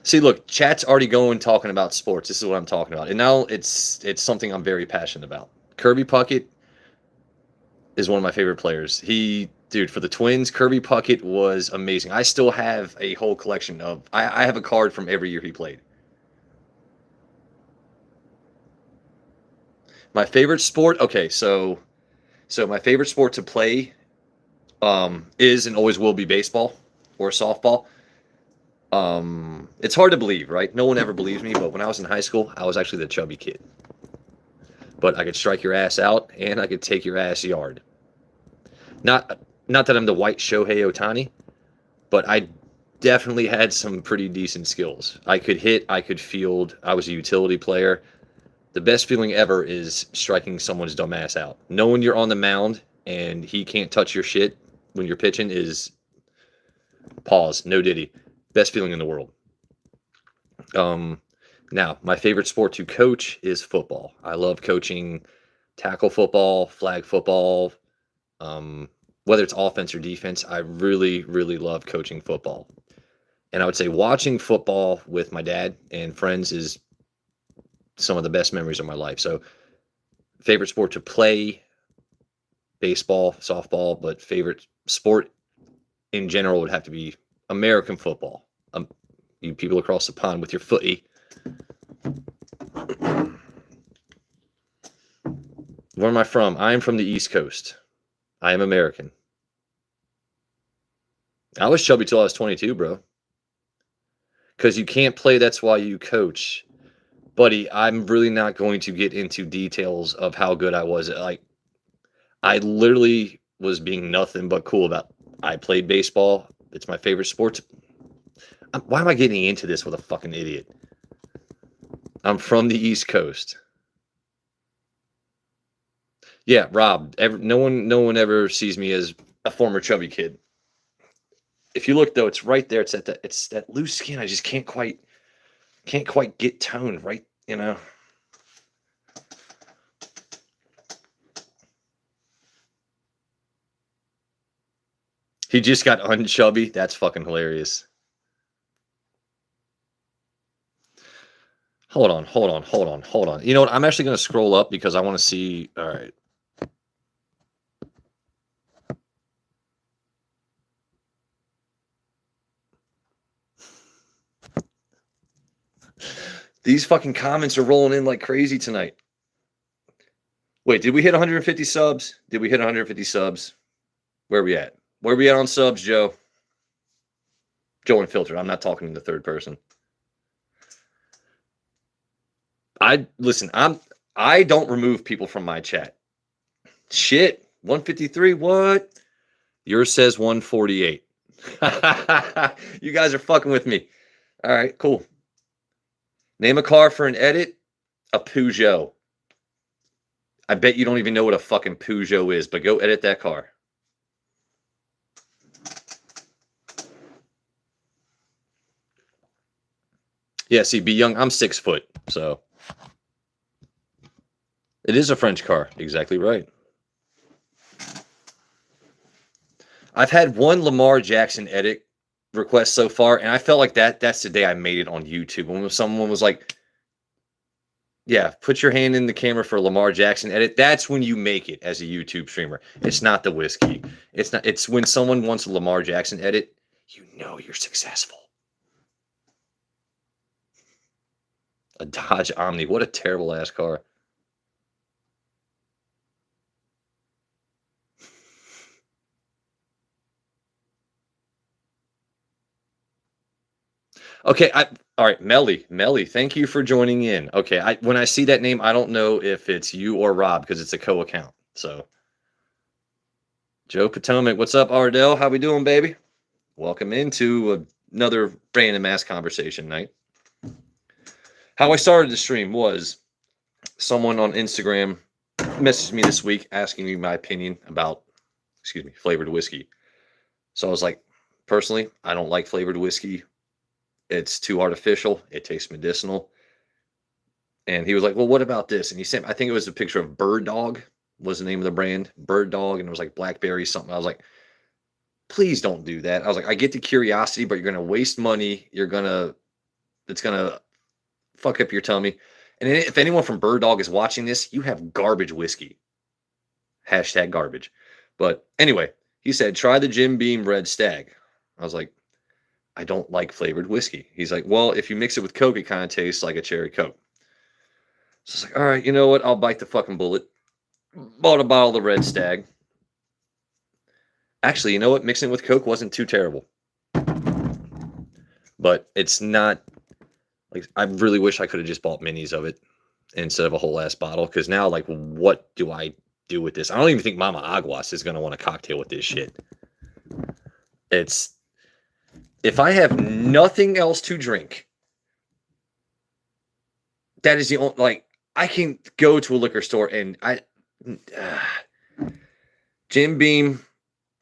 See, look, chat's already going talking about sports. This is what I'm talking about, and now it's something I'm very passionate about. Kirby Puckett is one of my favorite players. Dude, for the Twins, Kirby Puckett was amazing. I still have a whole collection of. I have a card from every year he played. My favorite sport. Okay, so my favorite sport to play is and always will be baseball or softball. It's hard to believe, right? No one ever believes me, but when I was in high school, I was actually the chubby kid. But I could strike your ass out and I could take your ass yard. Not that I'm the white Shohei Ohtani, but I definitely had some pretty decent skills. I could hit, I could field, I was a utility player. The best feeling ever is striking someone's dumb ass out. Knowing you're on the mound and he can't touch your shit when you're pitching is pause, no diddy. Best feeling in the world. Now, my favorite sport to coach is football. I love coaching tackle football, flag football, whether it's offense or defense. I really, really love coaching football. And I would say watching football with my dad and friends is some of the best memories of my life. So, favorite sport to play, baseball, softball, but favorite sport in general would have to be American football. You people across the pond with your footy. Where am I from? I am from the East Coast. I am American. I was chubby till I was 22, bro. Because you can't play, that's why you coach. Buddy, I'm really not going to get into details of how good I was. Like, I literally was being nothing but cool about. I played baseball. It's my favorite sport. Why am I getting into this with a fucking idiot? I'm from the East Coast. Yeah, Rob. No one ever sees me as a former chubby kid. If you look though, it's right there. It's that loose skin. I just can't quite get toned right. You know. He just got unchubby. That's fucking hilarious. Hold on. You know what? I'm actually going to scroll up because I want to see. All right. These fucking comments are rolling in like crazy tonight. Wait, did we hit 150 subs? Did we hit 150 subs? Where are we at? Where are we at on subs, Joe? Joe Unfiltered. I'm not talking in the third person. I don't remove people from my chat. Shit. 153. What? Yours says 148. You guys are fucking with me. All right, cool. Name a car for an edit. A Peugeot. I bet you don't even know what a fucking Peugeot is, but go edit that car. Yeah, see, be young. I'm 6 foot, so. It is a French car. Exactly right. I've had one Lamar Jackson edit request so far, and I felt like that's the day I made it on YouTube. When someone was like, yeah, put your hand in the camera for Lamar Jackson edit. That's when you make it as a YouTube streamer. It's not the whiskey. It's when someone wants a Lamar Jackson edit, you know you're successful. A Dodge Omni. What a terrible ass car. Okay, all right, Melly, thank you for joining in. Okay, when I see that name, I don't know if it's you or Rob because it's a co-account. So, Joe Potomac, what's up, Ardell? How we doing, baby? Welcome into another random ass conversation night. How I started the stream was someone on Instagram messaged me this week asking me my opinion about, flavored whiskey. So I was like, personally, I don't like flavored whiskey. It's too artificial. It tastes medicinal. And he was like, well, what about this? And he sent, I think it was a picture of Bird Dog was the name of the brand, Bird Dog. And it was like blackberry something. I was like, please don't do that. I was like, I get the curiosity, but you're going to waste money. You're going to that's gonna fuck up your tummy. And if anyone from Bird Dog is watching this, you have garbage whiskey. Hashtag garbage. But anyway, he said, try the Jim Beam Red Stag. I was like, I don't like flavored whiskey. He's like, well, if you mix it with Coke, it kind of tastes like a cherry Coke. So I was like, all right, you know what? I'll bite the fucking bullet. Bought a bottle of the Red Stag. Actually, you know what? Mixing it with Coke wasn't too terrible. But it's not, like, I really wish I could have just bought minis of it instead of a whole ass bottle. Because now, like, what do I do with this? I don't even think Mama Aguas is going to want a cocktail with this shit. It's, if I have nothing else to drink, that is the only, like, I can go to a liquor store and Jim Beam,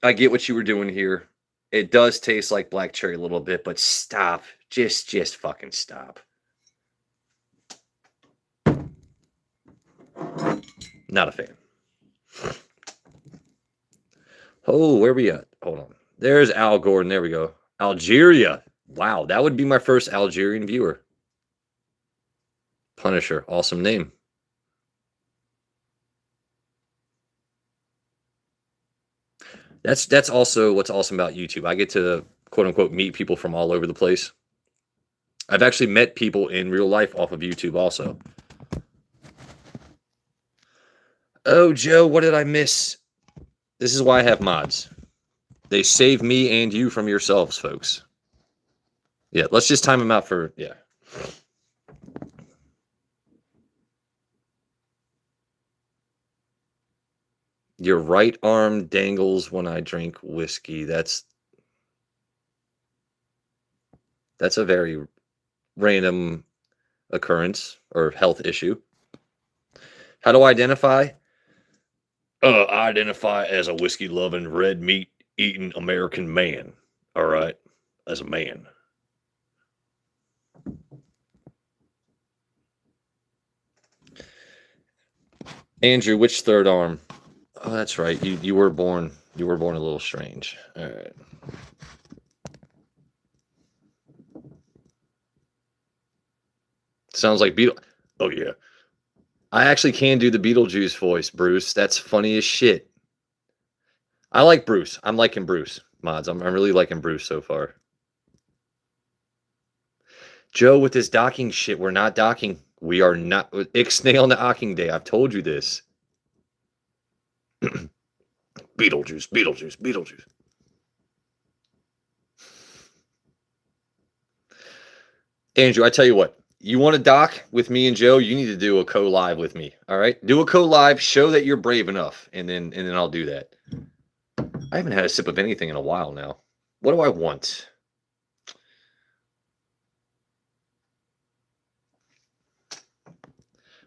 I get what you were doing here. It does taste like black cherry a little bit, but stop. Just fucking stop. Not a fan. Oh, where we at? Hold on. There's Al Gordon. There we go. Algeria. Wow, that would be my first Algerian viewer. Punisher. Awesome name. That's also what's awesome about YouTube. I get to, quote unquote, meet people from all over the place. I've actually met people in real life off of YouTube also. Oh, Joe, what did I miss? This is why I have mods. They save me and you from yourselves, folks. Yeah, let's just time them out for, yeah. Your right arm dangles when I drink whiskey. That's a very random occurrence or health issue. How do I identify? I identify as a whiskey-loving, red meat-eating American man. All right? As a man. Andrew, which third arm? Oh, that's right. You were born a little strange. All right. Sounds like Beetle. Oh yeah. I actually can do the Beetlejuice voice, Bruce. That's funny as shit. I like Bruce. I'm liking Bruce mods. I'm really liking Bruce so far. Joe, with this docking shit, we're not docking. We are not. Ixnay on the docking day. I've told you this. Beetlejuice, Beetlejuice, Beetlejuice. Andrew, I tell you what. You want to dock with me and Joe? You need to do a co-live with me. All right, do a co-live. Show that you're brave enough, and then I'll do that. I haven't had a sip of anything in a while now. What do I want?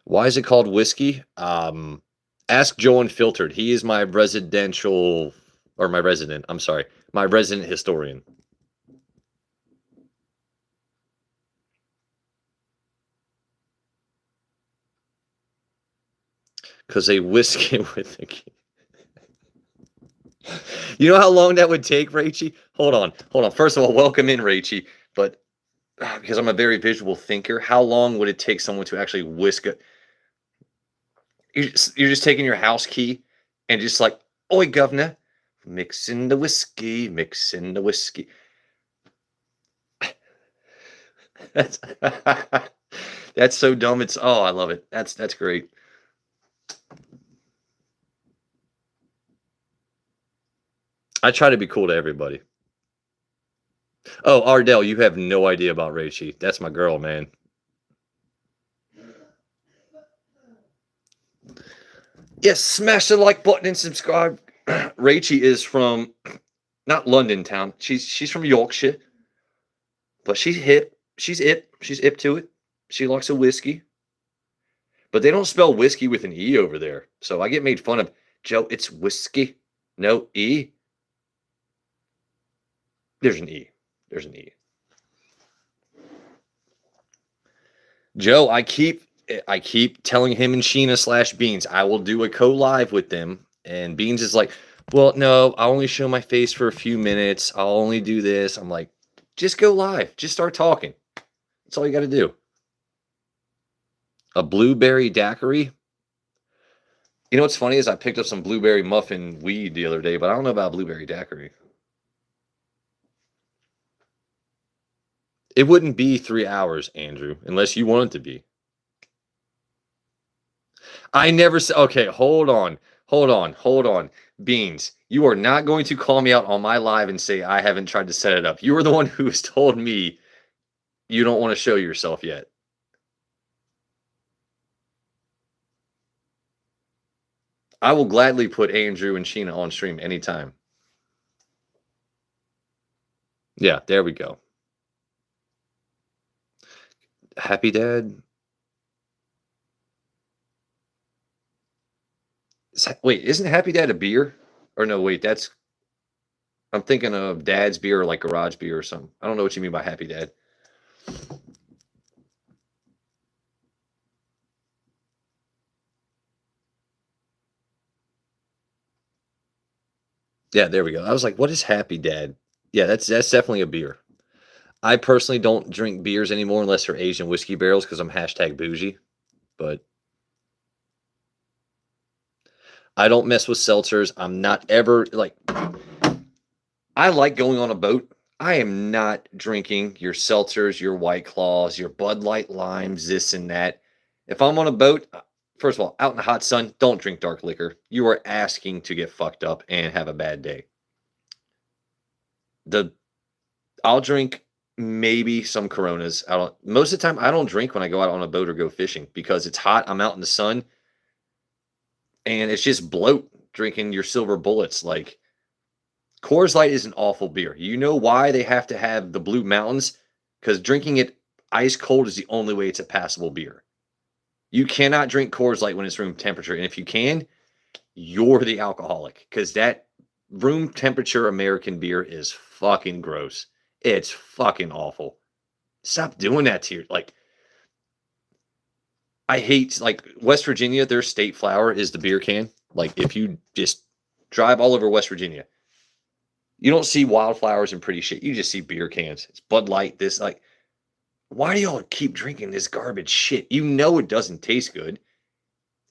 Why is it called whiskey? Ask Joe Unfiltered. He is my resident historian. Because they whisk it with the key. You know how long that would take, Rachie? Hold on. First of all, welcome in, Rachie. But because I'm a very visual thinker, how long would it take someone to actually whisk it? You're just taking your house key and just like, oi, governor, mixing the whiskey. That's so dumb. I love it. That's great. I try to be cool to everybody. Oh, Ardell, you have no idea about Rachie. That's my girl, man. Yes, smash the like button and subscribe. Rachie is from not London town. She's from Yorkshire. But she's hip. She's hip to it. She likes a whiskey. But they don't spell whiskey with an E over there. So I get made fun of. Joe, it's whiskey. No E. There's an E. Joe, I keep telling him and Sheena / Beans, I will do a co-live with them. And Beans is like, well, no, I'll only show my face for a few minutes. I'll only do this. I'm like, just go live. Just start talking. That's all you got to do. A blueberry daiquiri. You know what's funny is I picked up some blueberry muffin weed the other day, but I don't know about blueberry daiquiri. It wouldn't be 3 hours, Andrew, unless you want it to be. I never said, okay, hold on. Beans, you are not going to call me out on my live and say I haven't tried to set it up. You were the one who's told me you don't want to show yourself yet. I will gladly put Andrew and Sheena on stream anytime. Yeah, there we go. Happy Dad. Wait, isn't Happy Dad a beer? Or no, wait, that's... I'm thinking of Dad's beer or like garage beer or something. I don't know what you mean by Happy Dad. Yeah, there we go. I was like, what is Happy Dad? Yeah, that's definitely a beer. I personally don't drink beers anymore unless they're Asian whiskey barrels because I'm #bougie. But I don't mess with seltzers. I'm not ever like... I like going on a boat. I am not drinking your seltzers, your White Claws, your Bud Light Limes, this and that. If I'm on a boat, first of all, out in the hot sun, don't drink dark liquor. You are asking to get fucked up and have a bad day. I'll drink maybe some Coronas. Most of the time, I don't drink when I go out on a boat or go fishing because it's hot. I'm out in the sun, and it's just bloat drinking your silver bullets. Like, Coors Light is an awful beer. You know why they have to have the Blue Mountains? Because drinking it ice cold is the only way it's a passable beer. You cannot drink Coors Light when it's room temperature. And if you can, you're the alcoholic. Because that room temperature American beer is fucking gross. It's fucking awful. Stop doing that to your... Like, I hate... Like, West Virginia, their state flower is the beer can. Like, if you just drive all over West Virginia, you don't see wildflowers and pretty shit. You just see beer cans. It's Bud Light, this, like... Why do y'all keep drinking this garbage shit? You know it doesn't taste good.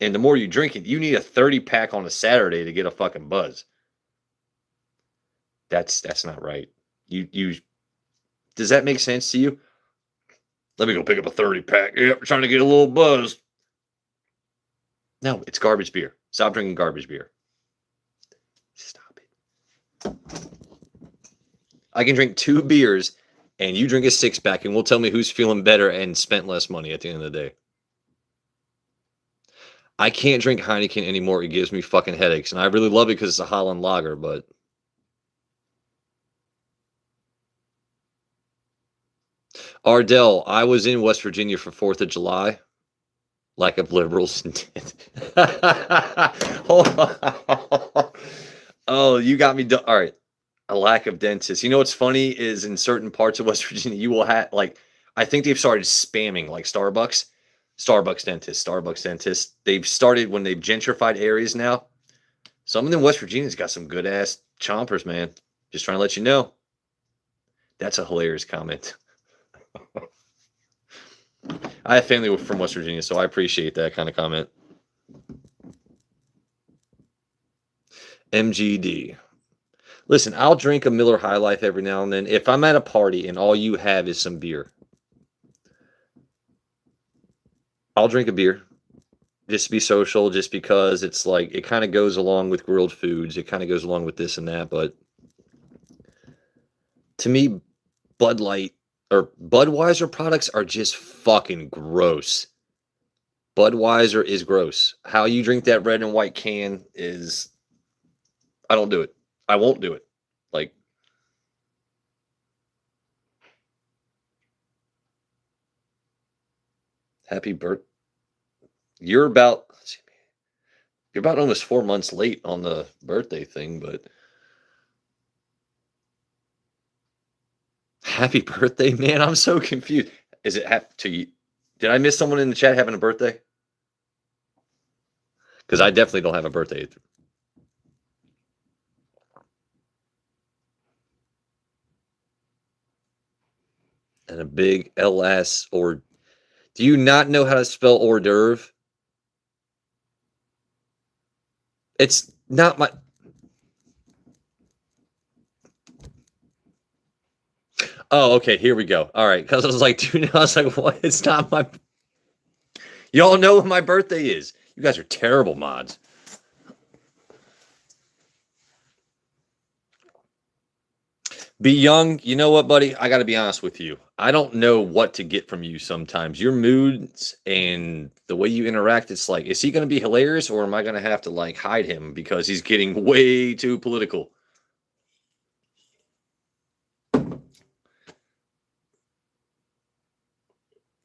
And the more you drink it, you need a 30-pack on a Saturday to get a fucking buzz. That's not right. You does that make sense to you? Let me go pick up a 30-pack. Yep, trying to get a little buzz. No, it's garbage beer. Stop drinking garbage beer. Stop it. I can drink 2 beers and you drink a 6-pack, and we'll tell me who's feeling better and spent less money at the end of the day. I can't drink Heineken anymore. It gives me fucking headaches, and I really love it because it's a Holland lager, but... Ardell, I was in West Virginia for 4th of July. Lack of liberals. Hold on. Oh, you got me. All right. A lack of dentists. You know what's funny is in certain parts of West Virginia, you will have, like, I think they've started spamming, like, Starbucks dentists. They've started when they've gentrified areas now. Some of them West Virginia's got some good ass chompers, man. Just trying to let you know. That's a hilarious comment. I have family from West Virginia, so I appreciate that kind of comment. MGD. Listen, I'll drink a Miller High Life every now and then. If I'm at a party and all you have is some beer, I'll drink a beer just to be social, just because it's like, it kind of goes along with grilled foods. It kind of goes along with this and that. But to me, Bud Light or Budweiser products are just fucking gross. Budweiser is gross. How you drink that red and white can is... I don't do it. I won't do it. Like, happy birthday. You're about almost 4 months late on the birthday thing, but happy birthday, man. I'm so confused. Is it happy to you? Did I miss someone in the chat having a birthday? Because I definitely don't have a birthday. And a big LS, or do you not know how to spell hors d'oeuvre? It's not my. Oh, okay. Here we go. All right. Because I was like, dude, I was like, what? It's not my. Y'all know what my birthday is. You guys are terrible mods. Be young. You know what, buddy? I got to be honest with you. I don't know what to get from you sometimes. Your moods and the way you interact, it's like, is he going to be hilarious, or am I going to have to like hide him because he's getting way too political?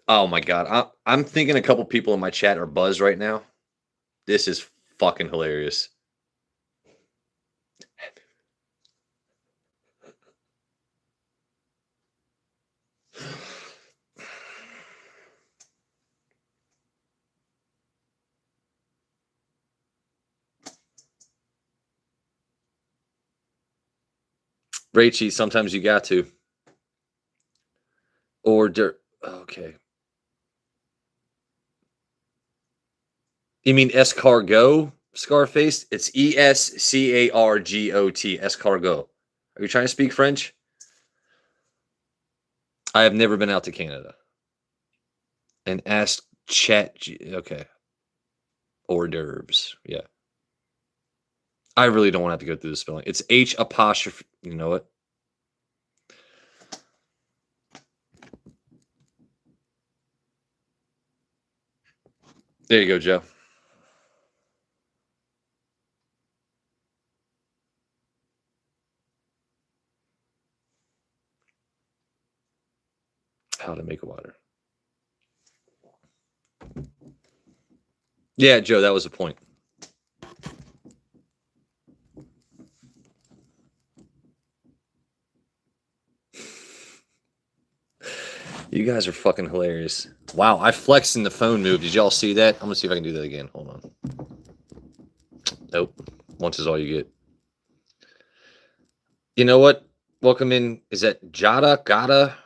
Oh my God. I'm thinking a couple people in my chat are buzzed right now. This is fucking hilarious. Rachy, sometimes you got to. Or okay. You mean escargot, Scarface? It's ESCARGOT, escargot. Are you trying to speak French? I have never been out to Canada. And ask chat. Okay. Hors d'oeuvres. Yeah. I really don't want to have to go through the spelling. It's H apostrophe. You know what? There you go, Joe. How to make a water. Yeah, Joe, that was the point. You guys are fucking hilarious. Wow, I flexed in the phone move. Did y'all see that? I'm gonna see if I can do that again. Hold on. Nope. Once is all you get. You know what? Welcome in. Is that Jada, Gada,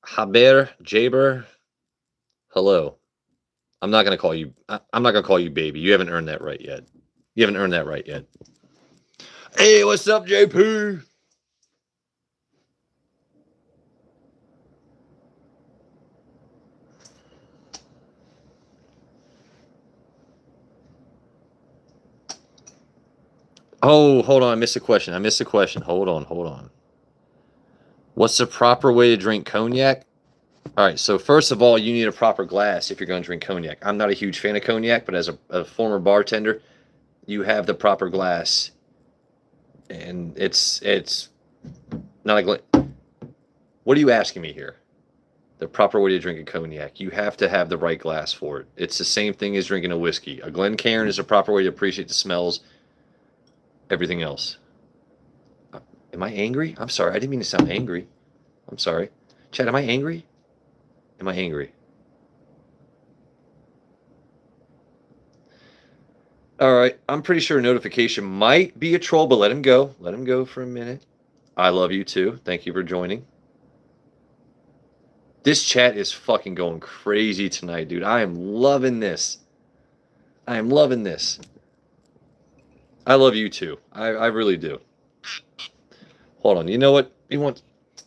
Haber, Jaber? Hello. I'm not gonna call you. I'm not gonna call you baby. You haven't earned that right yet. You haven't earned that right yet. Hey, what's up, JP? Oh, hold on. I missed a question. Hold on. What's the proper way to drink cognac? All right. So first of all, you need a proper glass if you're going to drink cognac. I'm not a huge fan of cognac, but as a former bartender, you have the proper glass, and it's not a glass. What are you asking me here? The proper way to drink a cognac. You have to have the right glass for it. It's the same thing as drinking a whiskey. A Glencairn is a proper way to appreciate the smells. Everything else. Am I angry? I'm sorry. I didn't mean to sound angry. I'm sorry. Chad, am I angry? Am I angry? All right. I'm pretty sure notification might be a troll, but let him go. Let him go for a minute. I love you too. Thank you for joining. This chat is fucking going crazy tonight, dude. I am loving this. I am loving this. I love you too. I really do. Hold on. You know what?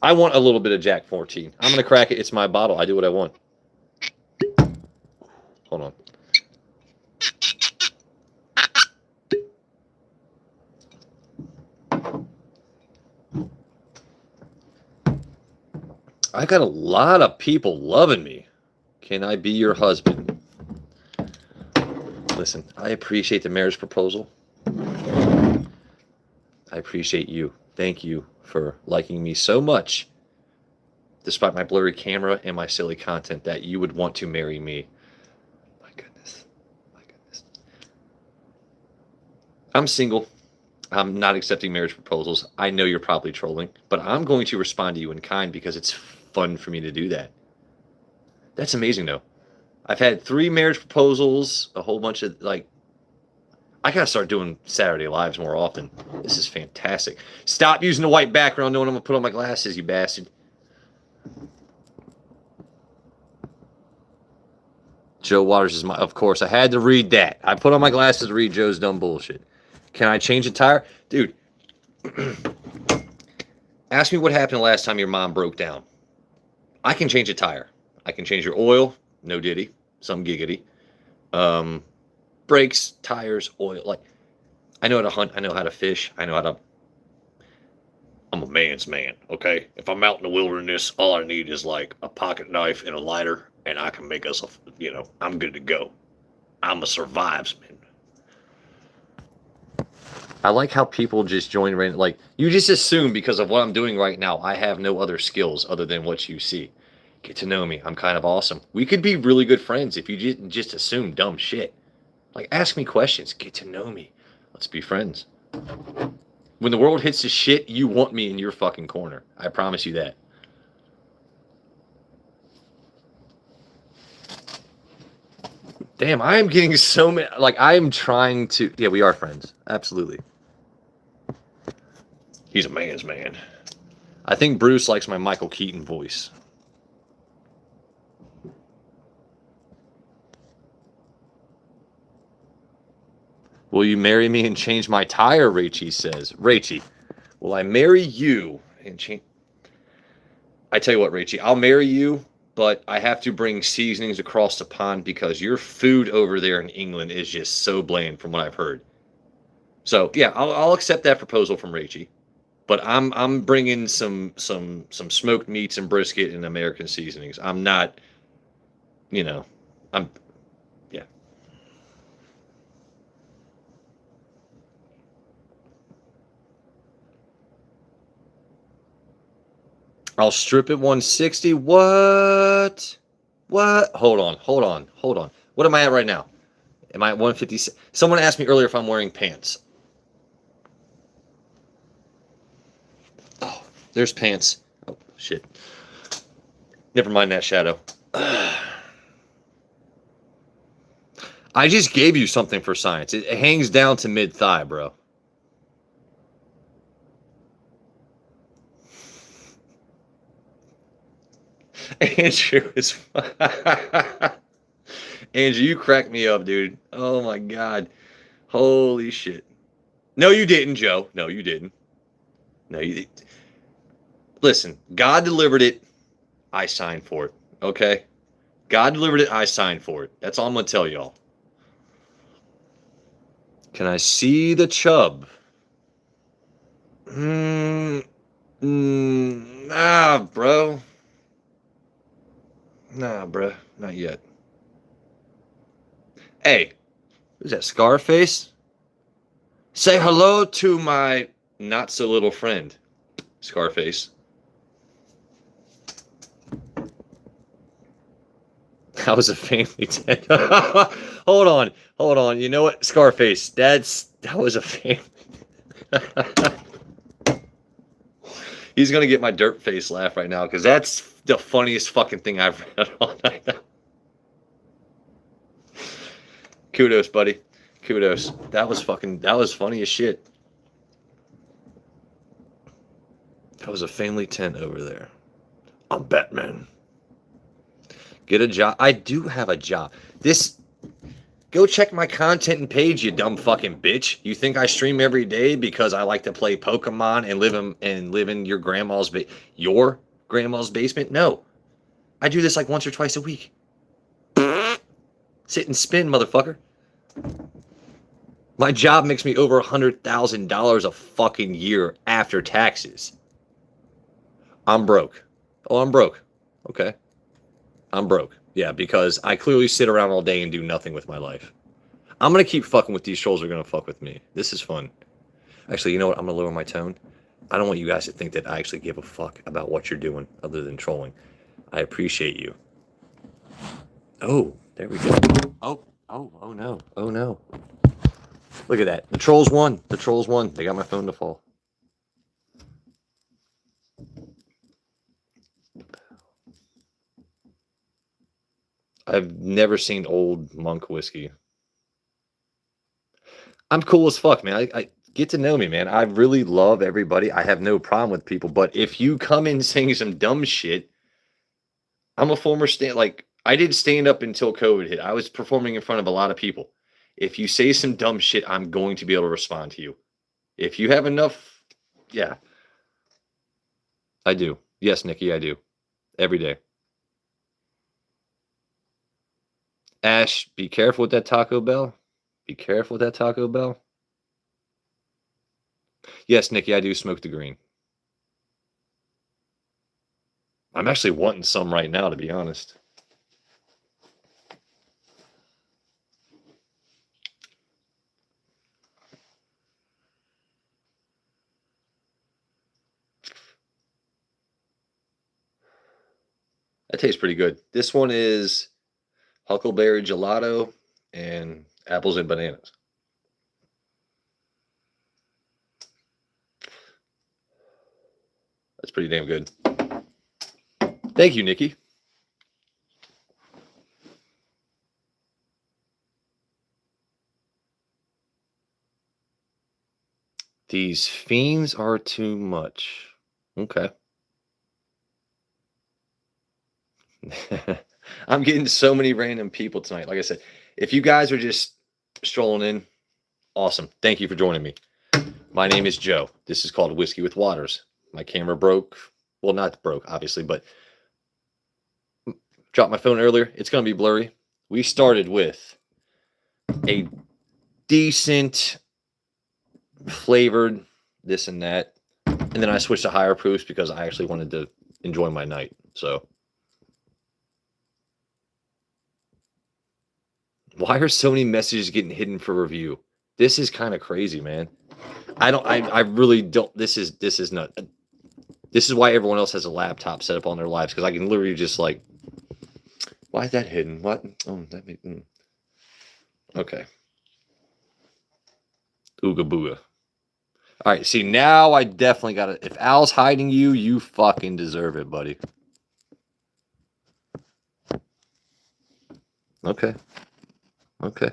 I want a little bit of Jack 14. I'm going to crack it. It's my bottle. I do what I want. Hold on. I got a lot of people loving me. Can I be your husband? Listen, I appreciate the marriage proposal. I appreciate you. Thank you for liking me so much, despite my blurry camera and my silly content, that you would want to marry me. My goodness. I'm single. I'm not accepting marriage proposals. I know you're probably trolling, but I'm going to respond to you in kind because it's fun for me to do that. That's amazing, though. I've had 3 marriage proposals, a whole bunch of, like, I gotta start doing Saturday Lives more often. This is fantastic. Stop using the white background knowing I'm gonna put on my glasses, you bastard. Joe Waters is my. Of course, I had to read that. I put on my glasses to read Joe's dumb bullshit. Can I change a tire, dude? Ask me what happened the last time your mom broke down. I can change a tire. I can change your oil. No diddy. Some giggity. Brakes, tires, oil. Like, I know how to hunt. I know how to fish. I know how to. I'm a man's man, okay? If I'm out in the wilderness, all I need is like a pocket knife and a lighter, and I can make us I'm good to go. I'm a survivesman. I like how people just join random. Like, you just assume because of what I'm doing right now, I have no other skills other than what you see. Get to know me. I'm kind of awesome. We could be really good friends if you didn't just assume dumb shit. Like, ask me questions. Get to know me. Let's be friends. When the world hits the shit, you want me in your fucking corner. I promise you that. Damn, I am getting so many. Like, I am trying to. Yeah, we are friends. Absolutely. He's a man's man. I think Bruce likes my Michael Keaton voice. Will you marry me and change my tire? Rachie says. Rachie, will I marry you and change? I tell you what, Rachie, I'll marry you, but I have to bring seasonings across the pond because your food over there in England is just so bland from what I've heard. So yeah, I'll accept that proposal from Rachie, but I'm bringing some smoked meats and brisket and American seasonings. I'm not, I'm. I'll strip at 160. What? Hold on. What am I at right now? Am I at 150? Someone asked me earlier if I'm wearing pants. Oh, there's pants. Oh, shit. Never mind that shadow. I just gave you something for science. It hangs down to mid-thigh, bro. Andrew is. Andrew, you cracked me up, dude. Oh my god. Holy shit. No, you didn't, Joe. No, you didn't. No, you didn't. Listen, God delivered it. I signed for it. Okay? God delivered it. I signed for it. That's all I'm going to tell y'all. Can I see the chub? Nah, bro. Nah, bruh. Not yet. Hey, who's that, Scarface? Say hello to my not-so-little friend, Scarface. That was a family tent. Hold on. You know what, Scarface? That was a family. He's gonna get my dirt face laugh right now because that's the funniest fucking thing I've read all night. Kudos, buddy. Kudos. That was funny as shit. That was a family tent over there. I'm Batman. Get a job. I do have a job. Go check my content and page, you dumb fucking bitch. You think I stream every day because I like to play Pokemon and live in your grandma's basement? No. I do this like once or twice a week. Sit and spin, motherfucker. My job makes me over $100,000 a fucking year after taxes. I'm broke. Oh, I'm broke. Okay. I'm broke. Yeah, because I clearly sit around all day and do nothing with my life. I'm going to keep fucking with these trolls. Are going to fuck with me. This is fun. Actually, you know what? I'm going to lower my tone. I don't want you guys to think that I actually give a fuck about what you're doing other than trolling. I appreciate you. Oh, there we go. Oh no. Oh no. Look at that. The trolls won. They got my phone to fall. I've never seen old monk whiskey. I'm cool as fuck, man. I get to know me, man. I really love everybody. I have no problem with people. But if you come in saying some dumb shit, I'm a former I did stand up until COVID hit. I was performing in front of a lot of people. If you say some dumb shit, I'm going to be able to respond to you. If you have enough, yeah. I do. Yes, Nikki, I do. Every day. Ash, be careful with that Taco Bell. Be careful with that Taco Bell. Yes, Nikki, I do smoke the green. I'm actually wanting some right now, to be honest. That tastes pretty good. This one is Huckleberry Gelato and apples and bananas. That's pretty damn good. Thank you, Nikki. These fiends are too much. Okay. I'm getting so many random people tonight. Like I said, if you guys are just strolling in, awesome. Thank you for joining me. My name is Joe. This is called Whiskey with Waters. My camera broke. Well, not broke, obviously, but dropped my phone earlier. It's going to be blurry. We started with a decent flavored this and that. And then I switched to higher proofs because I actually wanted to enjoy my night. So why are so many messages getting hidden for review? This is kind of crazy, man. I really don't. This is not. This is why everyone else has a laptop set up on their lives, because I can literally just like, why is that hidden? What? Oh, that made. Okay. Ooga booga. All right. See, now I definitely got it. If Al's hiding you, you fucking deserve it, buddy. Okay. Okay.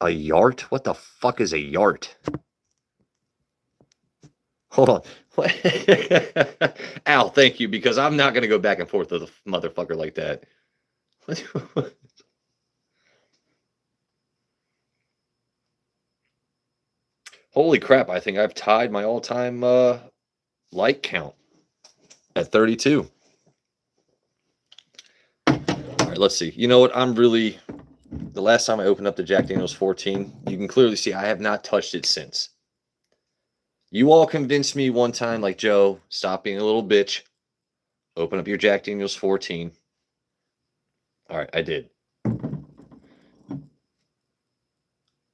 A yart? What the fuck is a yart? Hold on. Al, thank you, because I'm not going to go back and forth with a motherfucker like that. Holy crap, I think I've tied my all-time like count at 32. All right, let's see. You know what? The last time I opened up the Jack Daniel's 14, you can clearly see I have not touched it since. You all convinced me one time, like, Joe, stop being a little bitch. Open up your Jack Daniel's 14. All right, I did.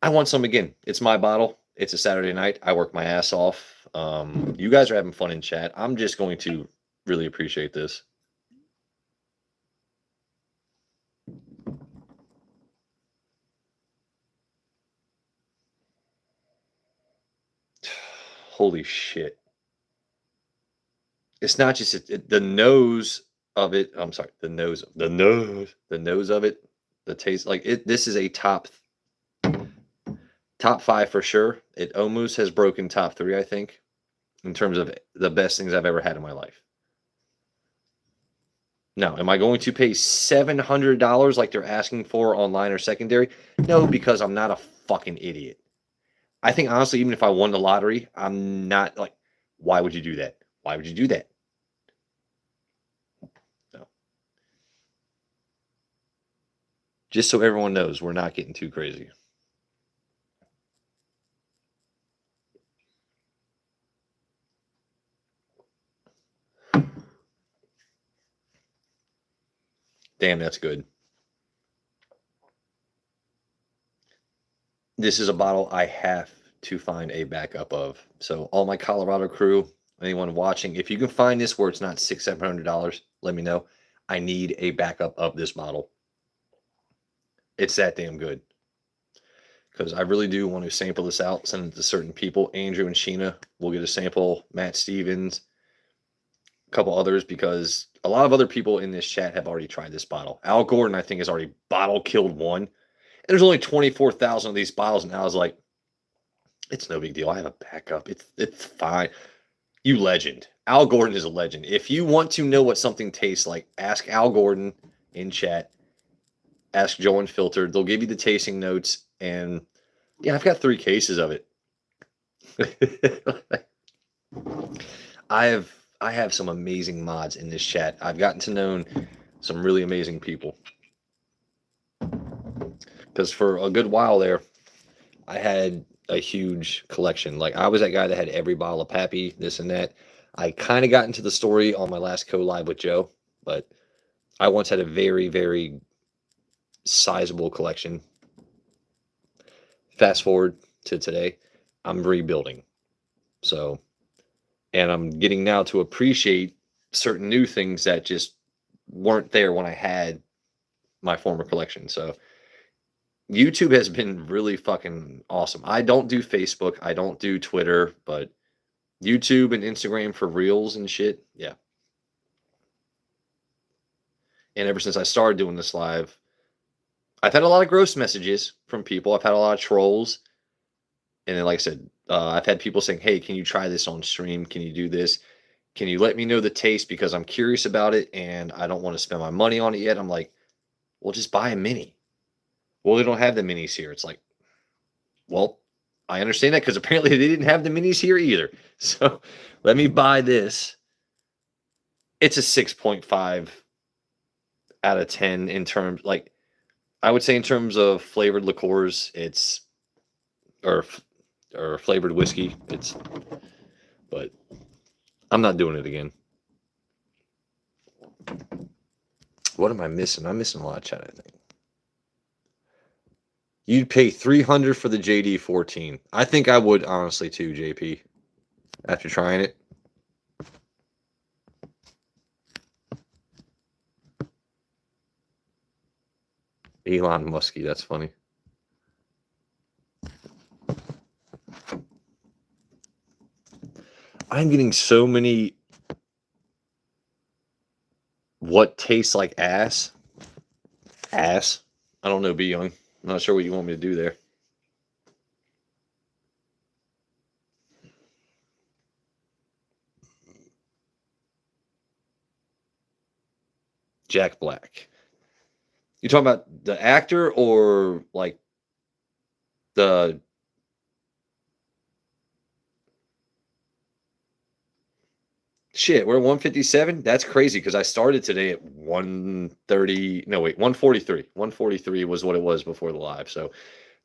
I want some again. It's my bottle. It's a Saturday night. I work my ass off. You guys are having fun in chat. I'm just going to really appreciate this. Holy shit. It's not just the nose of it. I'm sorry, the nose of it, the taste, like it. This is a top 5 for sure. It almost has broken top 3, I think, in terms of the best things I've ever had in my life. Now, am I going to pay $700 like they're asking for online or secondary? No, because I'm not a fucking idiot. I think honestly, even if I won the lottery, I'm not like, why would you do that? Why would you do that? No. Just so everyone knows, we're not getting too crazy. Damn, that's good. This is a bottle I have to find a backup of. So all my Colorado crew, anyone watching, if you can find this where it's not $600-700, let me know. I need a backup of this bottle. It's that damn good. Because I really do want to sample this out, send it to certain people. Andrew and Sheena will get a sample. Matt Stevens, a couple others, because a lot of other people in this chat have already tried this bottle. Al Gordon, I think, has already bottle killed one. And there's only 24,000 of these bottles, and I was like, it's no big deal. I have a backup. It's fine. You legend. Al Gordon is a legend. If you want to know what something tastes like, ask Al Gordon in chat. Ask Joe Unfiltered. They'll give you the tasting notes. And yeah, I've got 3 cases of it. I have some amazing mods in this chat. I've gotten to know some really amazing people. Because for a good while there, I had a huge collection. Like, I was that guy that had every bottle of Pappy, this and that. I kind of got into the story on my last co-live with Joe, but I once had a very, very sizable collection. Fast forward to today, I'm rebuilding. So, and I'm getting now to appreciate certain new things that just weren't there when I had my former collection. So, YouTube has been really fucking awesome. I don't do Facebook, I don't do Twitter, but YouTube and Instagram for reels and shit, yeah. And ever since I started doing this live, I've had a lot of gross messages from people. I've had a lot of trolls. And then, like I said, I've had people saying, hey, can you try this on stream? Can you do this? Can you let me know the taste? Because I'm curious about it and I don't want to spend my money on it yet. I'm like, well, just buy a mini. Well, they don't have the minis here. It's like, well, I understand that because apparently they didn't have the minis here either. So let me buy this. It's a 6.5 out of 10 in terms, like, I would say in terms of flavored liqueurs, it's, or flavored whiskey, it's, but I'm not doing it again. What am I missing? I'm missing a lot of chat, I think. You'd pay $300 for the JD14. I think I would, honestly, too, JP, after trying it. Elon Muskie, that's funny. I'm getting so many what tastes like ass. Ass. I don't know, Be Young. I'm not sure what you want me to do there. Jack Black. You talking about the actor or like the shit? We're at 157. That's crazy because I started today at 130. No, wait, 143. 143 was what it was before the live. So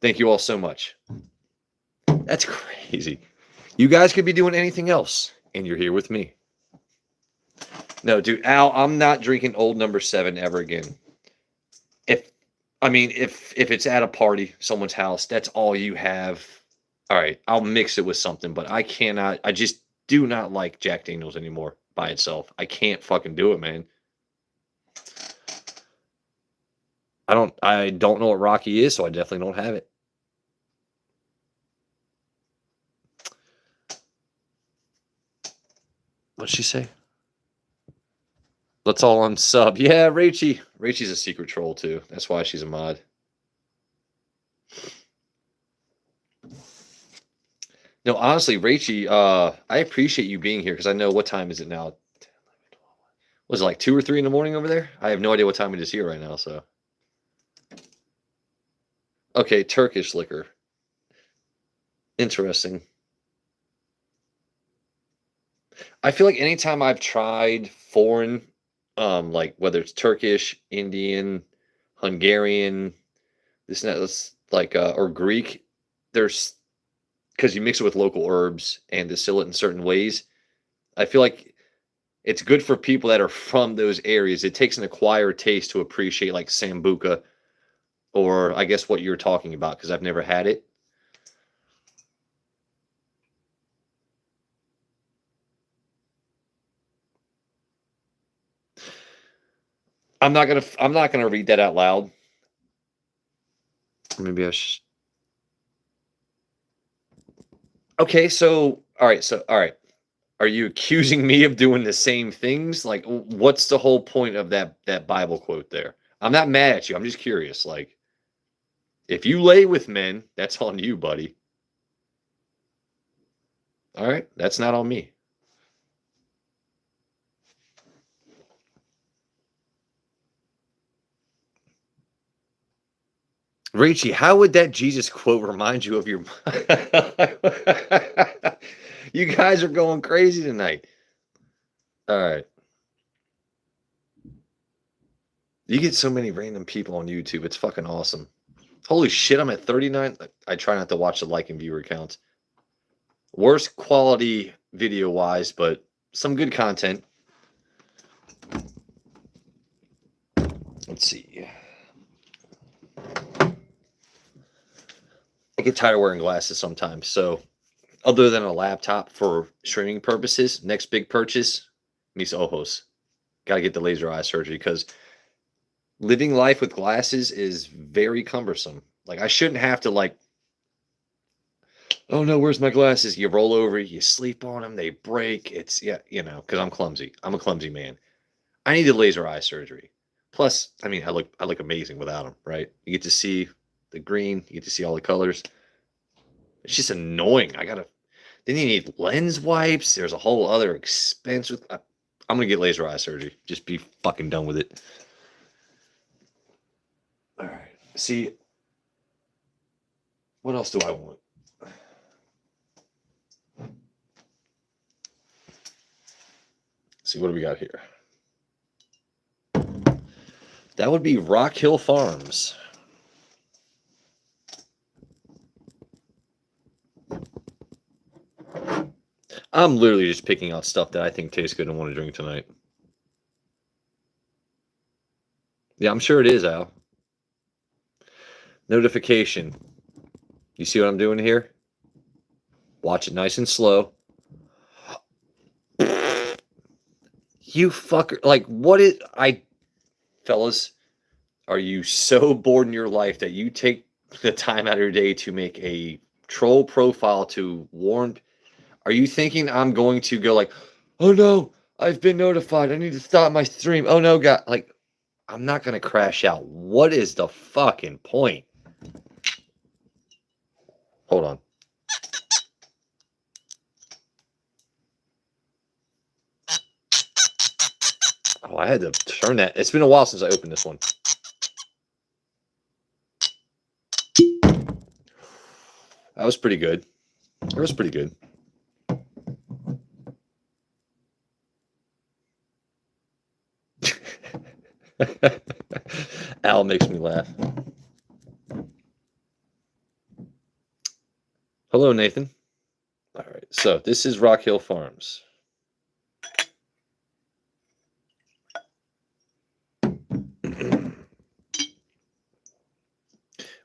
thank you all so much. That's crazy. You guys could be doing anything else, and you're here with me. No, dude, Al, I'm not drinking Old Number 7 ever again. If it's at a party, someone's house, that's all you have. All right, I'll mix it with something, but I just do not like Jack Daniels anymore by itself. I can't fucking do it, man. I don't know what Rocky is, so I definitely don't have it. What'd she say? Let's all unsub. Yeah, Rachie. Rachie's a secret troll too. That's why she's a mod. No, honestly, Rachie, I appreciate you being here because I know what time is it now? Was it like 2 or 3 in the morning over there? I have no idea what time it is here right now, so. Okay, Turkish liquor. Interesting. I feel like anytime I've tried foreign, like whether it's Turkish, Indian, Hungarian, this and that's like or Greek, there's because you mix it with local herbs and distill it in certain ways. I feel like it's good for people that are from those areas. It takes an acquired taste to appreciate like Sambuca or I guess what you're talking about because I've never had it. I'm not gonna read that out loud. Maybe I should. Okay, so all right. Are you accusing me of doing the same things? Like, what's the whole point of that Bible quote there? I'm not mad at you. I'm just curious. Like, if you lay with men, that's on you, buddy. All right, that's not on me. Rachie, how would that Jesus quote remind you of your... You guys are going crazy tonight. All right. You get so many random people on YouTube. It's fucking awesome. Holy shit, I'm at 39. I try not to watch the like and viewer counts. Worst quality video-wise, but some good content. Let's see. I get tired of wearing glasses sometimes, so other than a laptop for streaming purposes, next big purchase, mis ojos. Gotta get the laser eye surgery because living life with glasses is very cumbersome. Like, I shouldn't have to, like, oh no, where's my glasses? You roll over, you sleep on them, they break. It's, yeah, you know, because I'm clumsy. I'm a clumsy man. I need the laser eye surgery. Plus, I mean, I look amazing without them, right? You get to see the green, you get to see all the colors. It's just annoying. Then you need lens wipes. There's a whole other expense with. I'm gonna get laser eye surgery. Just be fucking done with it. All right. See, what else do I want? See, what do we got here? That would be Rock Hill Farms. I'm literally just picking out stuff that I think tastes good and want to drink tonight. Yeah, I'm sure it is, Al. Notification. You see what I'm doing here? Watch it nice and slow. You fucker. Like, what is... Fellas, are you so bored in your life that you take the time out of your day to make a troll profile to warn... Are you thinking I'm going to go like, oh no, I've been notified. I need to stop my stream. Oh no, God. Like, I'm not going to crash out. What is the fucking point? Hold on. Oh, I had to turn that. It's been a while since I opened this one. That was pretty good. It was pretty good. Al makes me laugh. Hello, Nathan. All right, so this is Rock Hill Farms.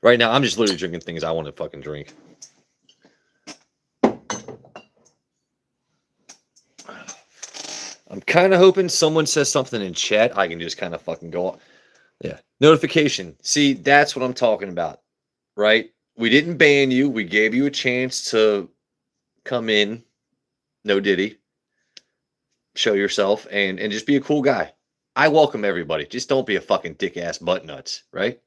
Right now, I'm just literally drinking things I want to fucking drink. I'm kind of hoping someone says something in chat. I can just kind of fucking go on. Yeah. Notification. See, that's what I'm talking about, right? We didn't ban you. We gave you a chance to come in. No diddy. Show yourself and just be a cool guy. I welcome everybody. Just don't be a fucking dick-ass butt nuts, right?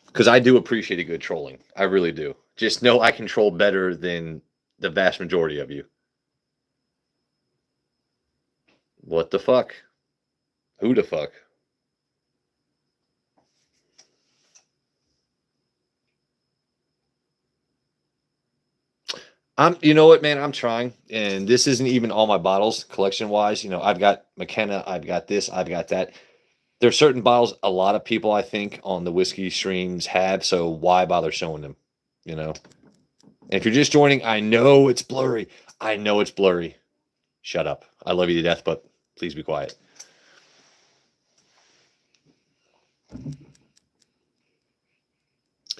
Because I do appreciate a good trolling. I really do. Just know I can troll better than the vast majority of you. What the fuck? Who the fuck? You know what, man? I'm trying, and this isn't even all my bottles collection-wise. You know, I've got McKenna, I've got this, I've got that. There's certain bottles a lot of people I think on the whiskey streams have, so why bother showing them? You know. And if you're just joining, I know it's blurry. I know it's blurry. Shut up. I love you to death, but please be quiet.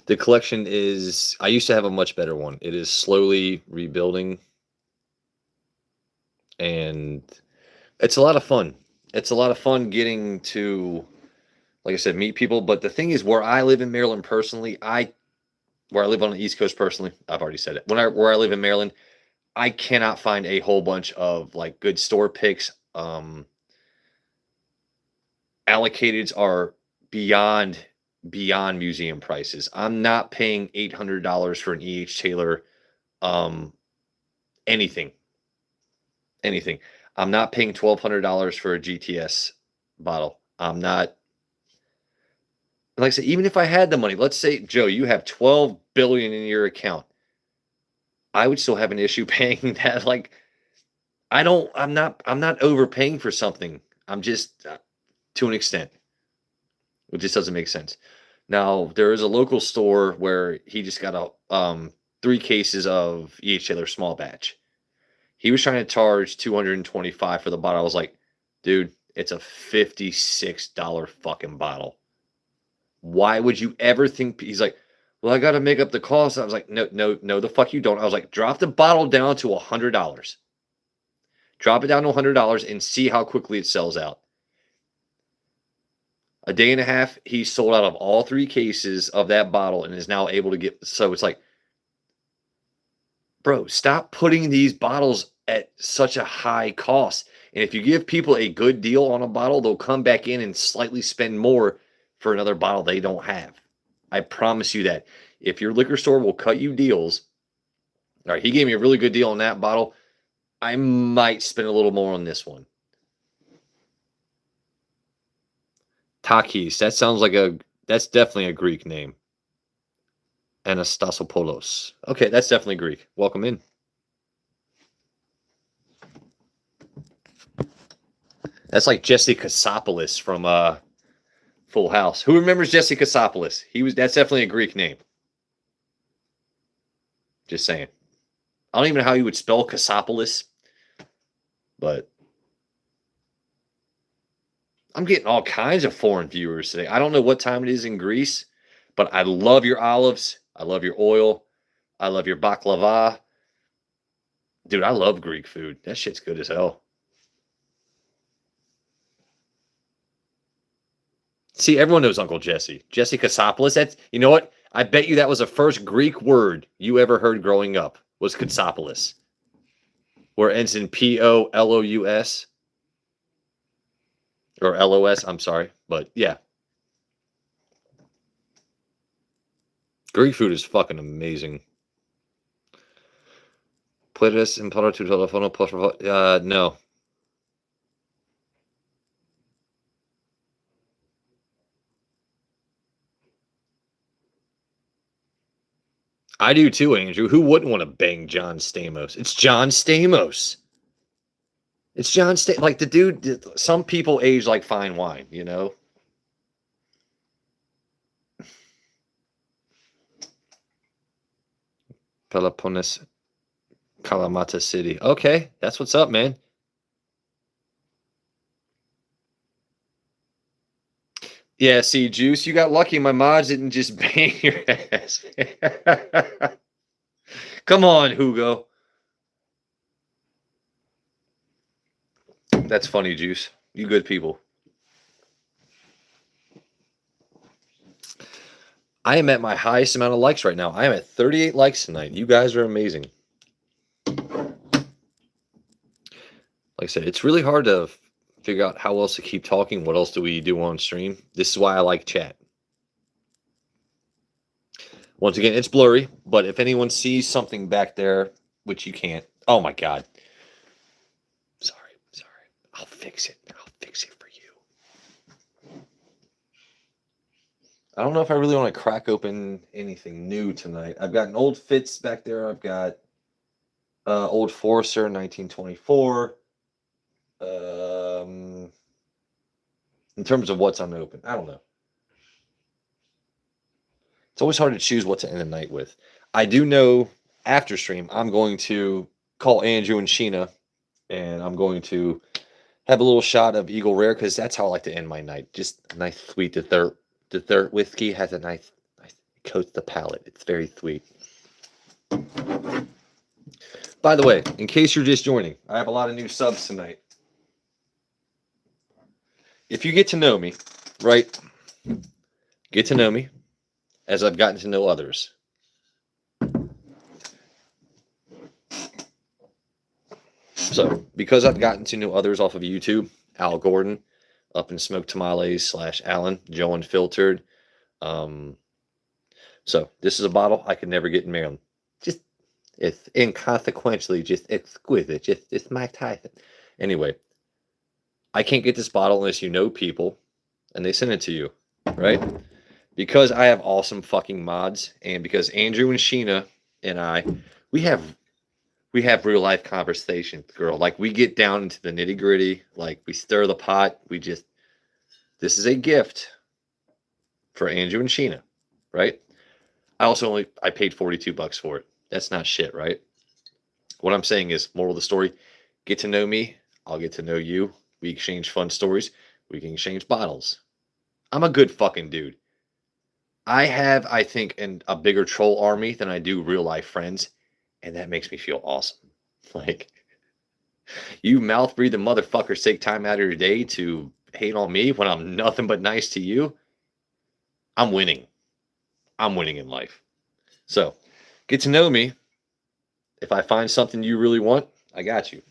The collection is... I used to have a much better one. It is slowly rebuilding. And it's a lot of fun. It's a lot of fun getting to, like I said, meet people. But the thing is, where I live in Maryland personally, where I live on the East Coast personally, I've already said it. Where I live in Maryland, I cannot find a whole bunch of like good store picks. Allocateds are beyond museum prices. I'm not paying $800 for an E.H. Taylor anything. I'm not paying $1,200 for a GTS bottle. I'm not. Like I said, even if I had the money, let's say, Joe, you have 12 billion in your account, I would still have an issue paying that. Like, I'm not overpaying for something. I'm just to an extent. It just doesn't make sense. Now, there is a local store where he just got a 3 cases of each other small batch. He was trying to charge 225 for the bottle. I was like, dude, it's a $56 fucking bottle. Why would you ever think? He's like, well, I got to make up the cost. I was like, no, no, no, the fuck you don't. I was like, drop the bottle down to $100. Drop it down to $100 and see how quickly it sells out. A day and a half, he sold out of all 3 cases of that bottle and is now able to get. So it's like, bro, stop putting these bottles at such a high cost. And if you give people a good deal on a bottle, they'll come back in and slightly spend more for another bottle they don't have. I promise you that. If your liquor store will cut you deals, all right, he gave me a really good deal on that bottle, I might spend a little more on this one. Takis, that's definitely a Greek name. Anastasopoulos. Okay, that's definitely Greek. Welcome in. That's like Jesse Kasopoulos from Full House. Who remembers Jesse Kasopoulos? That's definitely a Greek name. Just saying. I don't even know how you would spell Kasopoulos, but I'm getting all kinds of foreign viewers today. I don't know what time it is in Greece, but I love your olives. I love your oil. I love your baklava. Dude, I love Greek food. That shit's good as hell. See, everyone knows Uncle Jesse. Jesse Kasopoulos. That's, you know what? I bet you that was the first Greek word you ever heard growing up was Kasopoulos. Where it ends in Polous. Or LOS, I'm sorry. But yeah. Greek food is fucking amazing. ¿Puedes entrar tu teléfono, por favor? No. I do too, Andrew. Who wouldn't want to bang John Stamos? It's John Stamos. It's John Stamos. Like the dude, some people age like fine wine, you know? Peloponnes, Kalamata City. Okay, that's what's up, man. Yeah, see, Juice, you got lucky. My mods didn't just bang your ass. Come on, Hugo. That's funny, Juice. You good people. I am at my highest amount of likes right now. I am at 38 likes tonight. You guys are amazing. Like I said, it's really hard to figure out how else to keep talking. What else do we do on stream? This is why I like chat. Once again, it's blurry, but if anyone sees something back there, which you can't. Oh my God. Sorry. I'll fix it. I'll fix it for you. I don't know if I really want to crack open anything new tonight. I've got an old Fitz back there. I've got old Forester 1924. In terms of what's unopened, I don't know. It's always hard to choose what to end the night with. I do know after stream, I'm going to call Andrew and Sheena, and I'm going to have a little shot of Eagle Rare because that's how I like to end my night. Just a nice sweet dessert. Dessert whiskey has a nice coats the palate. It's very sweet. By the way, in case you're just joining, I have a lot of new subs tonight. If you get to know me, right? Get to know me as I've gotten to know others. So, because I've gotten to know others off of YouTube, Al Gordon, Up in Smoked Tamales / Alan, Joe Unfiltered. So, this is a bottle I could never get in Maryland. Just, it's inconsequentially just exquisite. It's Mike Tyson. Anyway, I can't get this bottle unless you know people and they send it to you, right? because I have awesome fucking mods, and because Andrew and Sheena and I, we have real life conversations, girl. Like we get down into the nitty gritty. Like we stir the pot. This is a gift for Andrew and Sheena, right? I paid $42 for it. That's not shit, right? What I'm saying is, moral of the story, get to know me. I'll get to know you. We exchange fun stories. We can exchange bottles. I'm a good fucking dude. I have, I think, a bigger troll army than I do real life friends, and that makes me feel awesome. Like, you mouth breathing motherfuckers take time out of your day to hate on me when I'm nothing but nice to you. I'm winning. I'm winning in life. So, get to know me. If I find something you really want, I got you.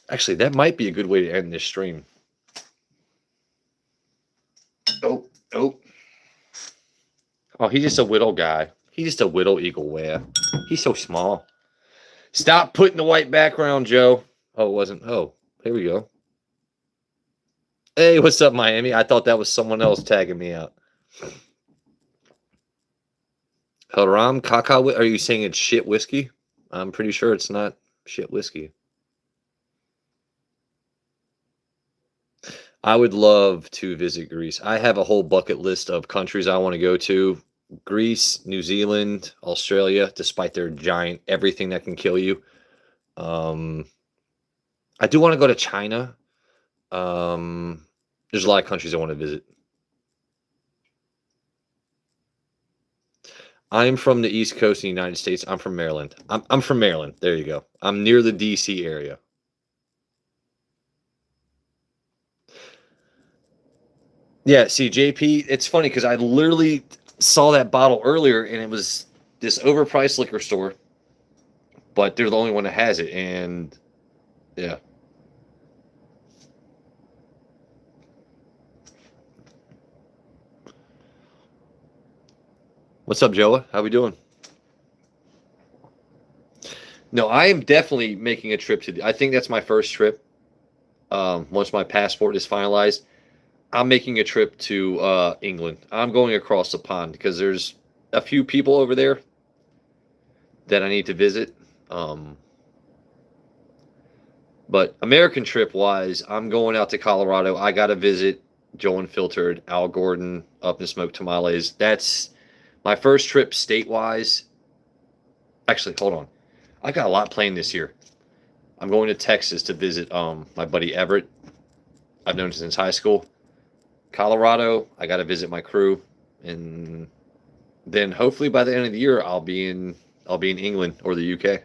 Actually, that might be a good way to end this stream. Oh. Oh, he's just a little guy. He's just a little eagle wear. He's so small. Stop putting the white background, Joe. Oh, it wasn't. Oh, here we go. Hey, what's up, Miami? I thought that was someone else tagging me out. Haram Kaka, are you saying it's shit whiskey? I'm pretty sure it's not shit whiskey. I would love to visit Greece. I have a whole bucket list of countries I want to go to. Greece, New Zealand, Australia, despite their giant everything that can kill you. I do want to go to China. There's a lot of countries I want to visit. I'm from the East Coast of the United States. I'm from Maryland. I'm from Maryland. There you go. I'm near the DC area. Yeah, see, JP, it's funny because I literally saw that bottle earlier, and it was this overpriced liquor store, but they're the only one that has it, and yeah. What's up, Joa? How we doing? No, I am definitely making a trip to. I think that's my first trip. Once my passport is finalized, I'm making a trip to England. I'm going across the pond because there's a few people over there that I need to visit. But American trip wise, I'm going out to Colorado. I got to visit Joe Unfiltered, Al Gordon, Up and Smoke Tamales. That's my first trip state-wise. Actually, hold on. I got a lot planned this year. I'm going to Texas to visit my buddy Everett. I've known him since high school. Colorado, I got to visit my crew, and then hopefully by the end of the year, I'll be in England or the UK.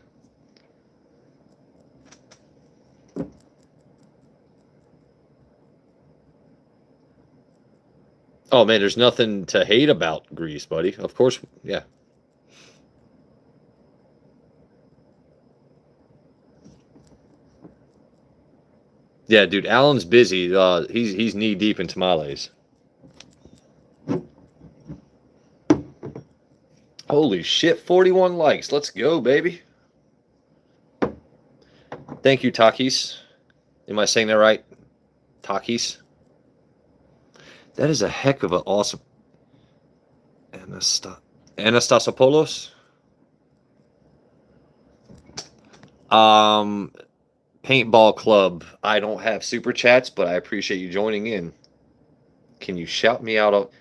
Oh man, there's nothing to hate about Greece, buddy. Of course, yeah. Yeah, dude, Alan's busy. He's knee deep in tamales. Holy shit, 41 likes. Let's go, baby. Thank you, Takis. Am I saying that right? Takis? That is a heck of an awesome... Anastasopoulos? Paintball Club. I don't have super chats, but I appreciate you joining in. Can you shout me out?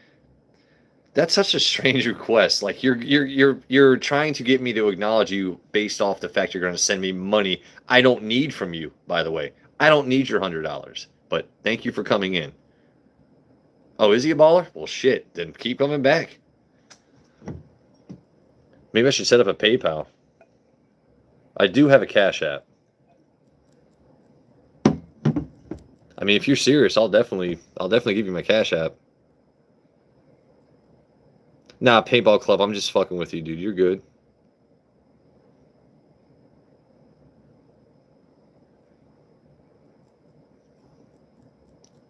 That's such a strange request. Like you're trying to get me to acknowledge you based off the fact you're going to send me money I don't need from you. By the way, I don't need your $100. But thank you for coming in. Oh, is he a baller? Well, shit. Then keep coming back. Maybe I should set up a PayPal. I do have a Cash App. I mean, if you're serious, I'll definitely give you my Cash App. Nah, Paintball Club, I'm just fucking with you, dude. You're good.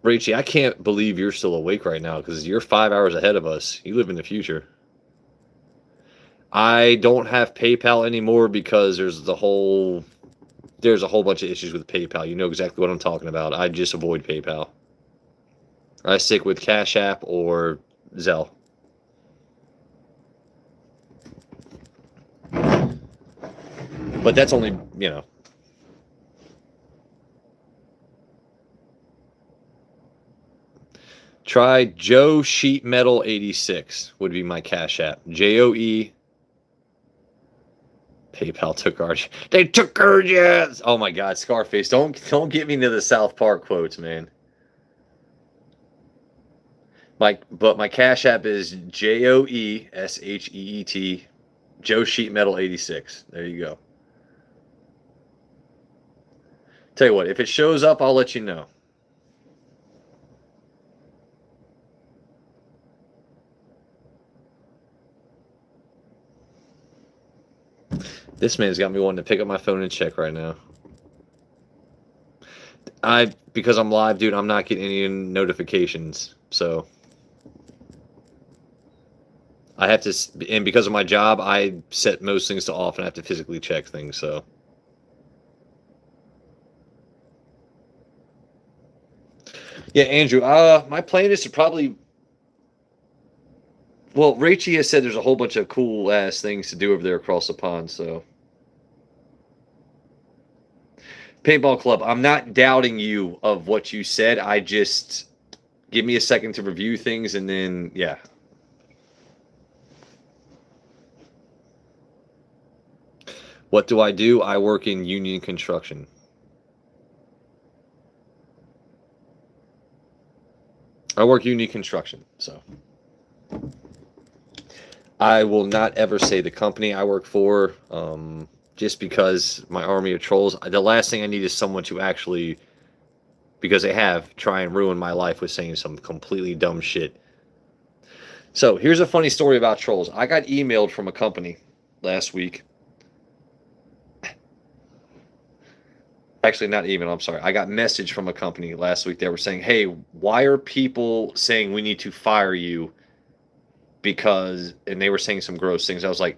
Rachie, I can't believe you're still awake right now because you're 5 hours ahead of us. You live in the future. I don't have PayPal anymore because there's there's a whole bunch of issues with PayPal. You know exactly what I'm talking about. I just avoid PayPal. I stick with Cash App or Zelle. But that's only, you know. Try Joe Sheet Metal 86 would be my Cash App. JOE. PayPal took our. They took our jazz. Oh my God, Scarface! Don't get me to the South Park quotes, man. But my Cash App is JOESHEET. Joe Sheet Metal 86. There you go. Tell you what, if it shows up, I'll let you know. This man's got me wanting to pick up my phone and check right now. Because I'm live, dude, I'm not getting any notifications. So I have to, and because of my job, I set most things to off and I have to physically check things, so. Yeah, Andrew, my plan is to probably, well, Rachie has said there's a whole bunch of cool ass things to do over there across the pond, so. Paintball Club, I'm not doubting you of what you said. I just, give me a second to review things and then, yeah. What do? I work in union construction. I work union construction, so. I will not ever say the company I work for, just because my army of trolls. The last thing I need is someone to actually, because they have, try and ruin my life with saying some completely dumb shit. So here's a funny story about trolls. I got emailed from a company last week. Actually, not email, I'm sorry. I got message from a company last week. They were saying, hey, why are people saying we need to fire you? Because, and they were saying some gross things. I was like,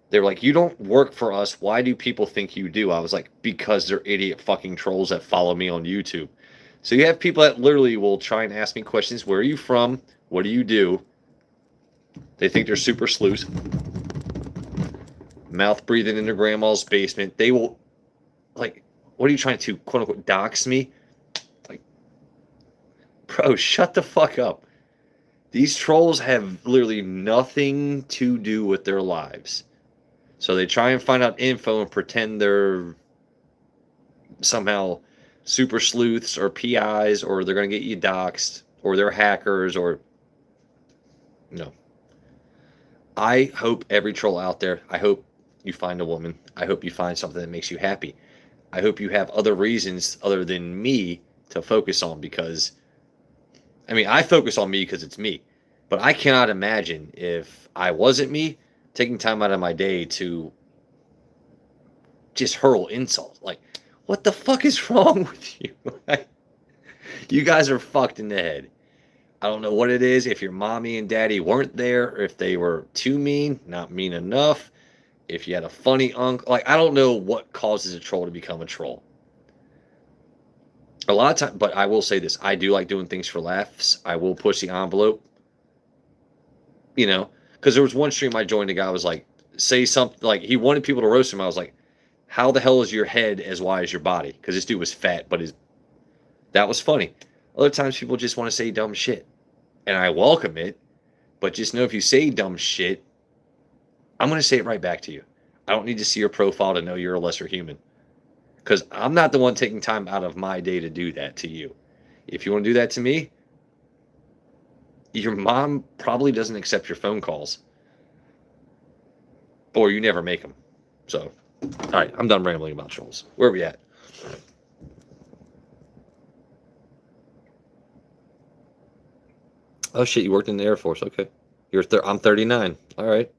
they were like, you don't work for us. Why do people think you do? I was like, because they're idiot fucking trolls that follow me on YouTube. So you have people that literally will try and ask me questions. Where are you from? What do you do? They think they're super sleuths. Mouth breathing in their grandma's basement. They will, like, what are you trying to, quote unquote, dox me? Like, bro, shut the fuck up. These trolls have literally nothing to do with their lives. So they try and find out info and pretend they're somehow super sleuths or PIs, or they're going to get you doxxed, or they're hackers, or no. I hope every troll out there, I hope you find a woman. I hope you find something that makes you happy. I hope you have other reasons other than me to focus on, because, I mean, I focus on me because it's me. But I cannot imagine if I wasn't me, taking time out of my day to just hurl insults. Like, what the fuck is wrong with you? You guys are fucked in the head. I don't know what it is. If your mommy and daddy weren't there, or if they were too mean, not mean enough, if you had a funny uncle, like, I don't know what causes a troll to become a troll. A lot of times, but I will say this, I do like doing things for laughs. I will push the envelope, you know, because there was one stream I joined, a guy was like, say something, like, he wanted people to roast him. I was like, how the hell is your head as wide as your body? Because this dude was fat, but that was funny. Other times people just want to say dumb shit, and I welcome it, but just know if you say dumb shit, I'm going to say it right back to you. I don't need to see your profile to know you're a lesser human, because I'm not the one taking time out of my day to do that to you. If you want to do that to me, your mom probably doesn't accept your phone calls, or you never make them. So, all right, I'm done rambling about trolls. Where are we at? Oh shit, you worked in the Air Force. Okay. I'm 39. All right.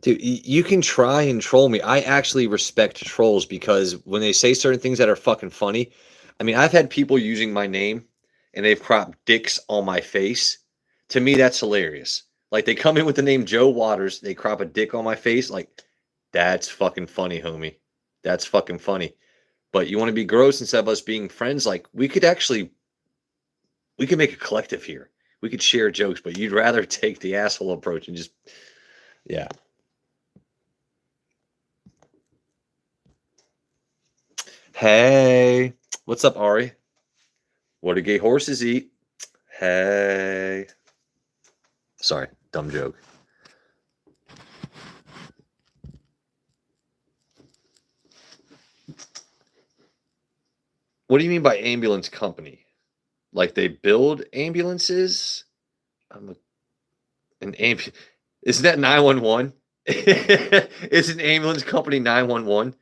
Dude, you can try and troll me. I actually respect trolls, because when they say certain things that are fucking funny, I mean, I've had people using my name and they've cropped dicks on my face. To me, that's hilarious. Like, they come in with the name Joe Waters, they crop a dick on my face. Like, That's fucking funny, homie. That's fucking funny. But you want to be gross instead of us being friends? Like, we could make a collective here. We could share jokes, but you'd rather take the asshole approach and just, yeah. Hey, what's up, Ari? What do gay horses eat? Hey. Sorry, dumb joke. What do you mean by ambulance company? Like they build ambulances? Isn't that 911? Is an ambulance company 911?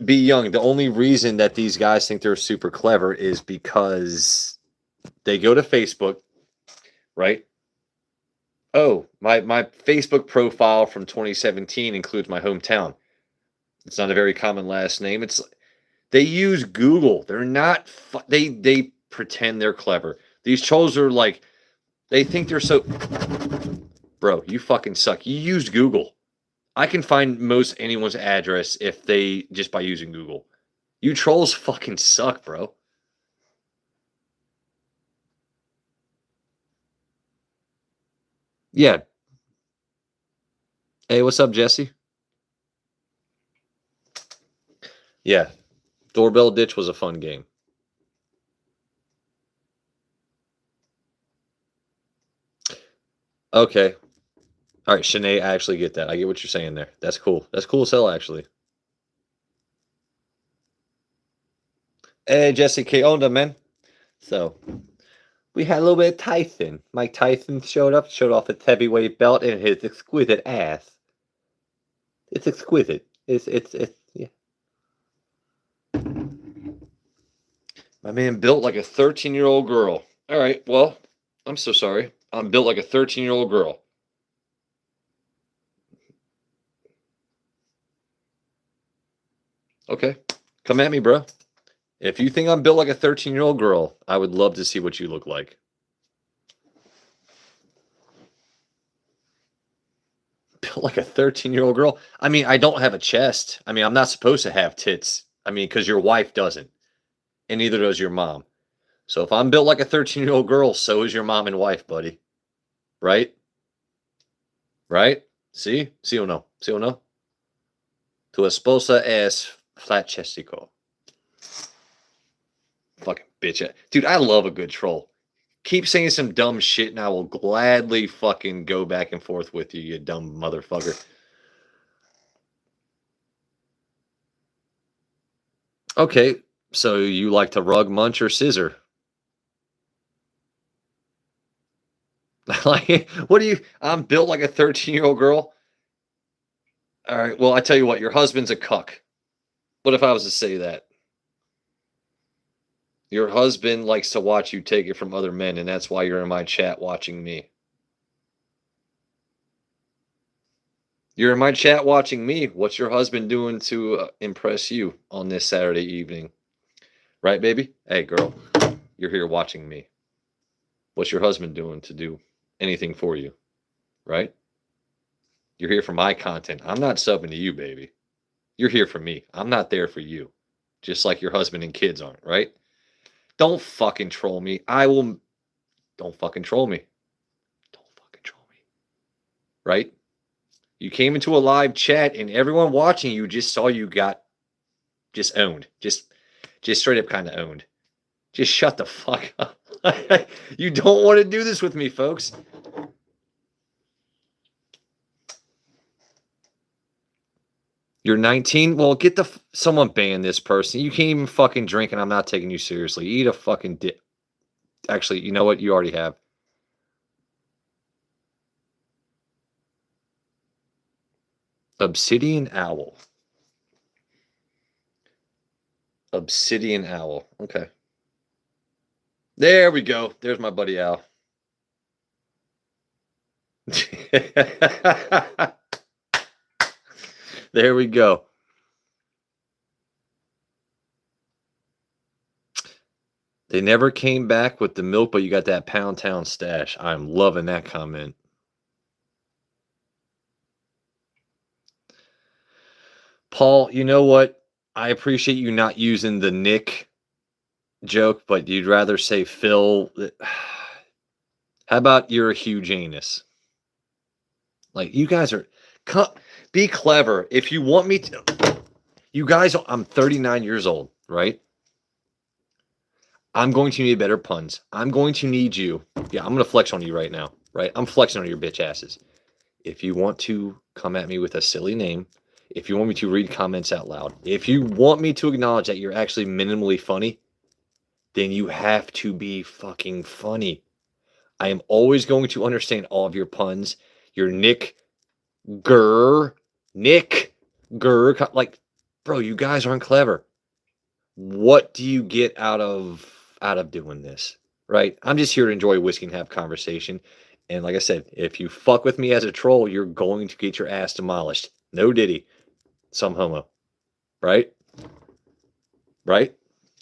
Be young. The only reason that these guys think they're super clever is because they go to Facebook, right? Oh, my Facebook profile from 2017 includes my hometown. It's not a very common last name. They use Google. They're not. They pretend they're clever. These trolls are like, they think they're so. Bro, you fucking suck. You used Google. I can find most anyone's address if they just by using Google. You trolls fucking suck, bro. Yeah. Hey, what's up, Jesse? Yeah. Doorbell Ditch was a fun game. Okay. All right, Shanae, I actually get that. I get what you're saying there. That's cool. That's cool as hell, actually. Hey, Jesse K. Onda, man. So, we had a little bit of Tyson. Mike Tyson showed off his heavyweight belt and his exquisite ass. It's exquisite. It's yeah. My man built like a 13-year-old girl. All right, well, I'm so sorry. I'm built like a 13-year-old girl. Okay, come at me, bro. If you think I'm built like a 13-year-old girl, I would love to see what you look like. Built like a 13-year-old girl? I mean, I don't have a chest. I mean, I'm not supposed to have tits. I mean, because your wife doesn't. And neither does your mom. So if I'm built like a 13-year-old girl, so is your mom and wife, buddy. Right? Right? See? See or no? See or no? Tu esposa es flat chestico. Fucking bitch. Dude, I love a good troll. Keep saying some dumb shit and I will gladly fucking go back and forth with you, you dumb motherfucker. Okay, so you like to rug, munch, or scissor? Like, what do you? I'm built like a 13-year-old girl. All right, well, I tell you what, your husband's a cuck. What if I was to say that? Your husband likes to watch you take it from other men, and that's why you're in my chat watching me. You're in my chat watching me. What's your husband doing to impress you on this Saturday evening? Right, baby? Hey, girl, you're here watching me. What's your husband doing to do anything for you? Right? You're here for my content. I'm not subbing to you, baby. You're here for me. I'm not there for you. Just like your husband and kids aren't, right? Don't fucking troll me. Don't fucking troll me. Don't fucking troll me. Right? You came into a live chat and everyone watching you just saw you got just owned. Just straight up kind of owned. Just shut the fuck up. You don't want to do this with me, folks. You're 19? Well, someone ban this person. You can't even fucking drink and I'm not taking you seriously. Eat a fucking dick. Actually, you know what? You already have. Obsidian Owl. Obsidian Owl. Okay. There we go. There's my buddy Al. There we go. They never came back with the milk, but you got that Pound Town stash. I'm loving that comment. Paul, you know what? I appreciate you not using the Nick joke, but you'd rather say Phil. How about you're a huge anus? Like, you guys are... Be clever. If you want me to... You guys, I'm 39 years old, right? I'm going to need better puns. I'm going to need you. Yeah, I'm going to flex on you right now, right? I'm flexing on your bitch asses. If you want to come at me with a silly name, if you want me to read comments out loud, if you want me to acknowledge that you're actually minimally funny, then you have to be fucking funny. I am always going to understand all of your puns. Your Nick Gurr, like, bro, you guys aren't clever. What do you get out of doing this? Right? I'm just here to enjoy whiskey and have conversation. And like I said, if you fuck with me as a troll, you're going to get your ass demolished. No Diddy. Some homo. Right? Right?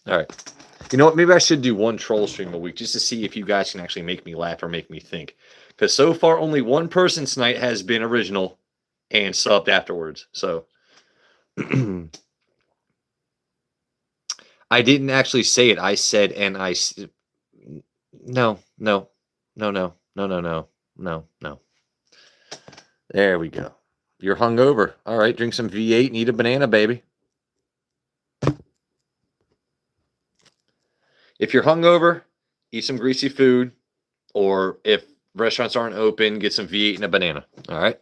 All right. You know what? Maybe I should do one troll stream a week just to see if you guys can actually make me laugh or make me think. Because so far, only one person tonight has been original and subbed afterwards. So I didn't actually say it. I said, and I... No. There we go. You're hungover. All right, drink some V8 and eat a banana, baby. If you're hungover, eat some greasy food, or if restaurants aren't open, get some V8 and a banana. All right?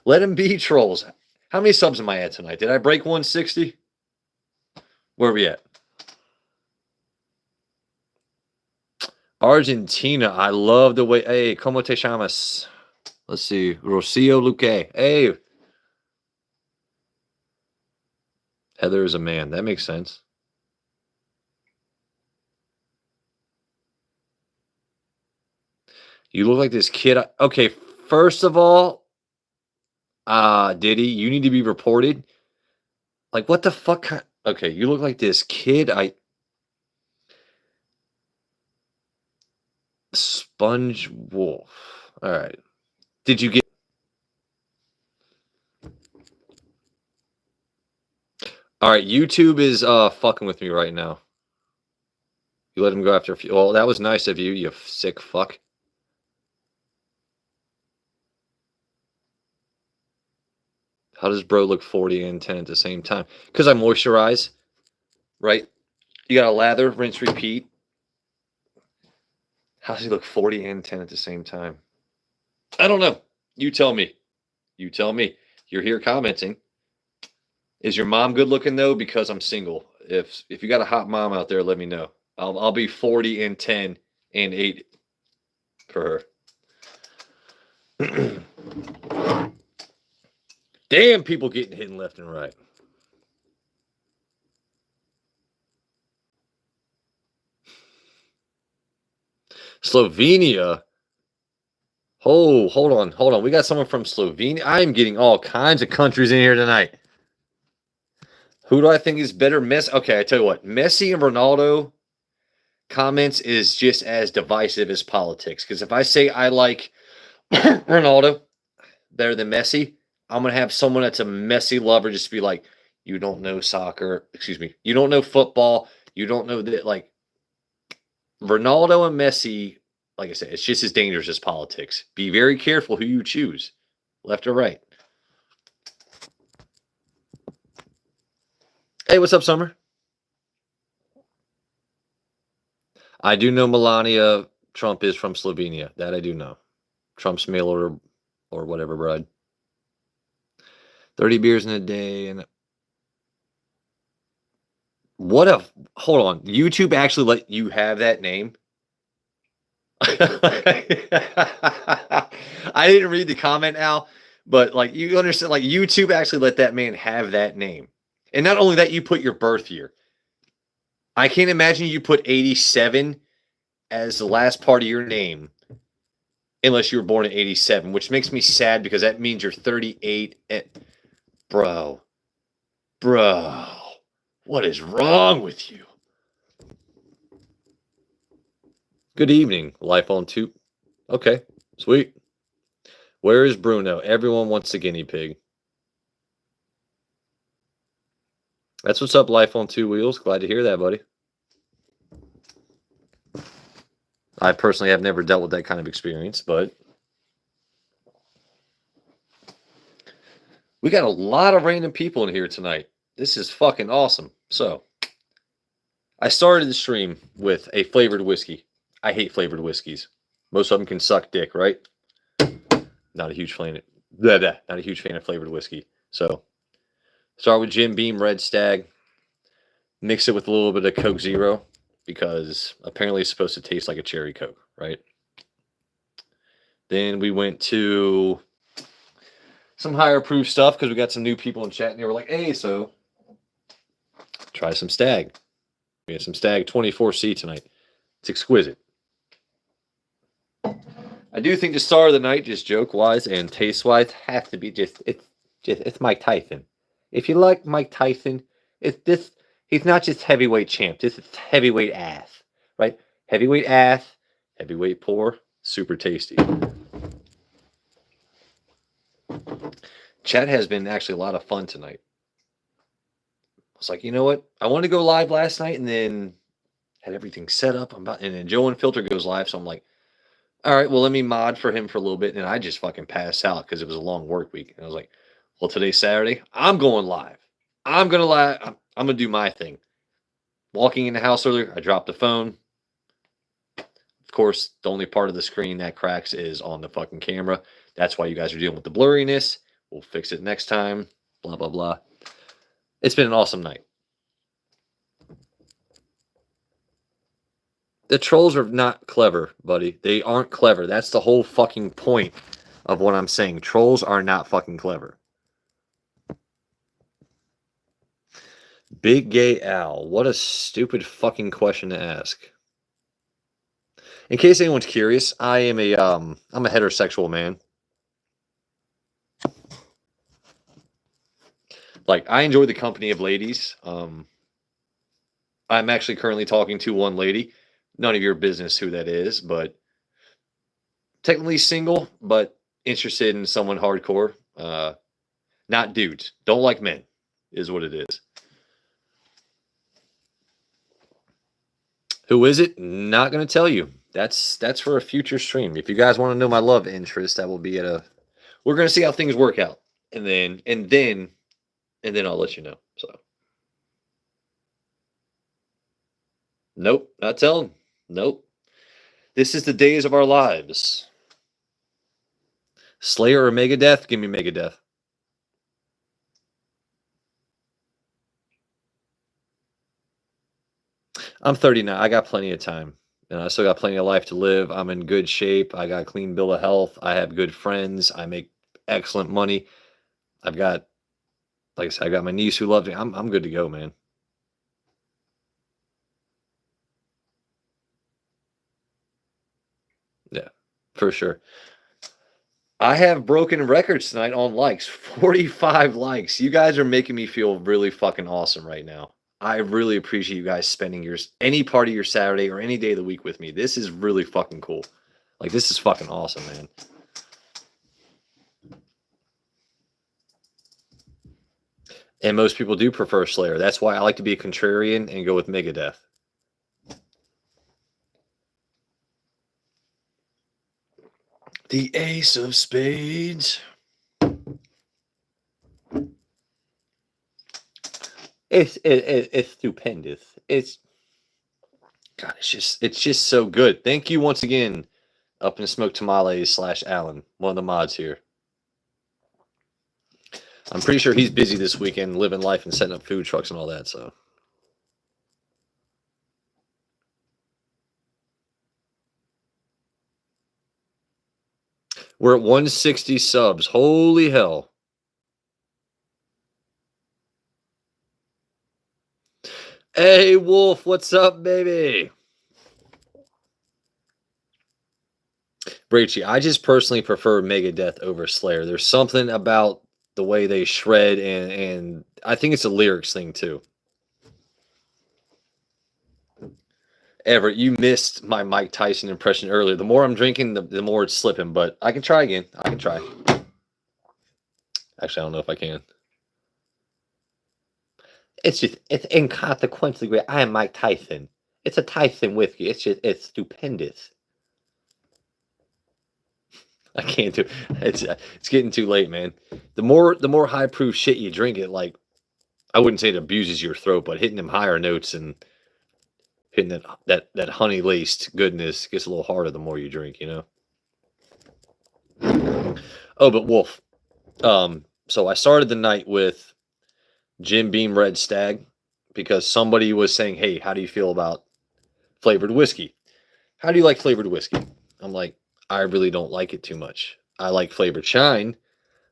Let them be trolls. How many subs am I at tonight? Did I break 160? Where are we at? Argentina. I love the way. Hey, como te llamas? Let's see. Rocio Luque. Hey. Heather is a man. That makes sense. You look like this kid. Okay, first of all, Diddy, you need to be reported. Like, what the fuck? Okay, you look like this kid. Sponge Wolf. All right. Did you get... All right, YouTube is fucking with me right now. You let him go after a few... Well, that was nice of you, you sick fuck. How does bro look 40 and 10 at the same time? Because I moisturize, right? You got to lather, rinse, repeat. How does he look 40 and 10 at the same time? I don't know. You tell me. You tell me. You're here commenting. Is your mom good looking though? Because I'm single. If you got a hot mom out there, let me know. I'll be 40 and 10 and 8 for her. Damn, people getting hit left and right. Slovenia. Oh, hold on. We got someone from Slovenia. I'm getting all kinds of countries in here tonight. Who do I think is better? Messi. Okay, I tell you what. Messi and Ronaldo comments is just as divisive as politics. Because if I say I like Ronaldo better than Messi, I'm going to have someone that's a Messi lover just be like, you don't know soccer. Excuse me. You don't know football. You don't know that. Like, Ronaldo and Messi, like I said, it's just as dangerous as politics. Be very careful who you choose, left or right. Hey, what's up, Summer? I do know Melania Trump is from Slovenia. That I do know. Trump's mail order or whatever bride. 30 beers in a day. And what a... Hold on. YouTube actually let you have that name? I didn't read the comment, Al, but like you understand, like YouTube actually let that man have that name. And not only that, you put your birth year. I can't imagine you put 87 as the last part of your name unless you were born in 87, which makes me sad because that means you're 38. Bro. What is wrong with you? Good evening, Life on Tube. Okay, sweet. Where is Bruno? Everyone wants a guinea pig. That's what's up, Life on Two Wheels. Glad to hear that, buddy. I personally have never dealt with that kind of experience, but we got a lot of random people in here tonight. This is fucking awesome. So, I started the stream with a flavored whiskey. I hate flavored whiskeys. Most of them can suck dick, right? Not a huge fan. Not a huge fan of flavored whiskey. So, start with Jim Beam Red Stag. Mix it with a little bit of Coke Zero because apparently it's supposed to taste like a cherry Coke, right? Then we went to some higher proof stuff because we got some new people in chat and they were like, hey, so try some Stag. We had some Stag 24C tonight. It's exquisite. I do think the star of the night, just joke-wise and taste-wise, has to be it's Mike Tyson. If you like Mike Tyson, he's not just heavyweight champ. This is heavyweight ass, right? Heavyweight ass, heavyweight pour, super tasty. Chat has been actually a lot of fun tonight. I was like, you know what? I wanted to go live last night and then had everything set up. And then Joe and Filter goes live, so I'm like, all right, well, let me mod for him for a little bit. And I just fucking passed out because it was a long work week. And I was like, well, today's Saturday. I'm going live. I'm going to do my thing. Walking in the house earlier, I dropped the phone. Of course, the only part of the screen that cracks is on the fucking camera. That's why you guys are dealing with the blurriness. We'll fix it next time. Blah, blah, blah. It's been an awesome night. The trolls are not clever, buddy. They aren't clever. That's the whole fucking point of what I'm saying. Trolls are not fucking clever. Big Gay Al. What a stupid fucking question to ask. In case anyone's curious, I'm a heterosexual man. Like, I enjoy the company of ladies. I'm actually currently talking to one lady. None of your business who that is, but technically single, but interested in someone hardcore. Not dudes. Don't like men, is what it is. Who is it? Not going to tell you. That's for a future stream. If you guys want to know my love interest, that will be at a. We're going to see how things work out, and then I'll let you know. So, nope, not telling. Nope. This is the days of our lives. Slayer or Megadeth? Give me Megadeth. I'm 39. I got plenty of time. And I still got plenty of life to live. I'm in good shape. I got a clean bill of health. I have good friends. I make excellent money. I've got, like I said, I got my niece who loves me. I'm good to go, man. Yeah, for sure. I have broken records tonight on likes. 45 likes. You guys are making me feel really fucking awesome right now. I really appreciate you guys spending any part of your Saturday or any day of the week with me. This is really fucking cool. Like, this is fucking awesome, man. And most people do prefer Slayer. That's why I like to be a contrarian and go with Megadeth. The Ace of Spades. It's stupendous. It's just so good. Thank you once again, Up in Smoke Tamales / Alan, one of the mods here. I'm pretty sure he's busy this weekend living life and setting up food trucks and all that, so. We're at 160 subs. Holy hell. Hey, Wolf, what's up, baby? Brachy, I just personally prefer Megadeth over Slayer. There's something about the way they shred, and I think it's a lyrics thing, too. Everett, you missed my Mike Tyson impression earlier. The more I'm drinking, the more it's slipping, but I can try again. I can try. Actually, I don't know if I can. It's inconsequentially great. I am Mike Tyson. It's a Tyson whiskey. It's stupendous. I can't do it. It's getting too late, man. The more high proof shit you drink, it like I wouldn't say it abuses your throat, but hitting them higher notes and hitting that honey laced goodness gets a little harder the more you drink, you know. Oh, but Wolf. So I started the night with Jim Beam Red Stag because somebody was saying, "Hey, how do you feel about flavored whiskey? How do you like flavored whiskey?" I'm like, I really don't like it too much. I like flavored shine,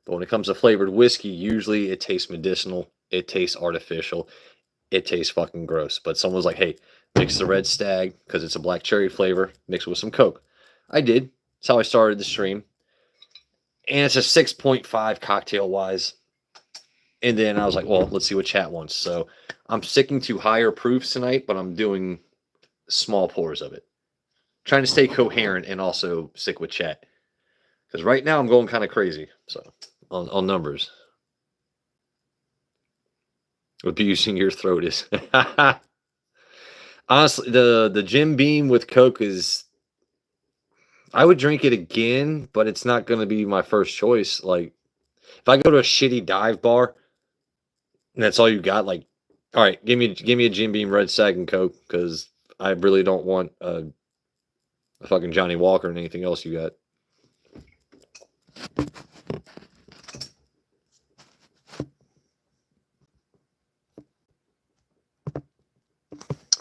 but when it comes to flavored whiskey, usually it tastes medicinal, it tastes artificial, it tastes fucking gross. But someone was like, "Hey, mix the Red Stag because it's a black cherry flavor, mix it with some Coke." I did. That's how I started the stream. And it's a 6.5 cocktail wise. And then I was like, well, let's see what chat wants. So I'm sticking to higher proofs tonight, but I'm doing small pours of it. Trying to stay coherent and also stick with chat. Because right now I'm going kind of crazy. So on numbers. Abusing your throat is. Honestly, the Jim Beam with Coke is. I would drink it again, but it's not going to be my first choice. Like, if I go to a shitty dive bar and that's all you got, like, all right, give me a Jim Beam Red Stag and Coke because I really don't want a fucking Johnny Walker and anything else you got.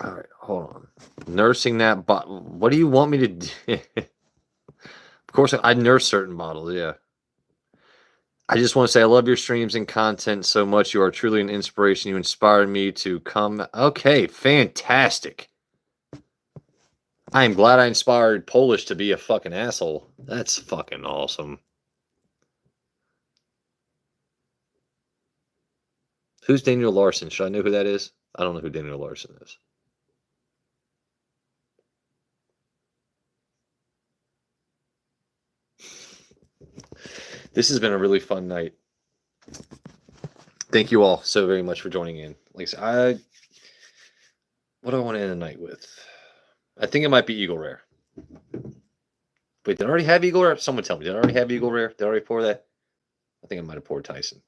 All right, hold on. Nursing that bottle. What do you want me to do? Of course, I nurse certain bottles, yeah. I just want to say I love your streams and content so much. You are truly an inspiration. You inspired me to come. Okay, fantastic. I am glad I inspired Polish to be a fucking asshole. That's fucking awesome. Who's Daniel Larson? Should I know who that is? I don't know who Daniel Larson is. This has been a really fun night. Thank you all so very much for joining in. Like I said, what do I want to end the night with? I think it might be Eagle Rare. Wait, did I already have Eagle Rare? Someone tell me. Did I already have Eagle Rare? Did I already pour that? I think I might have poured Tyson.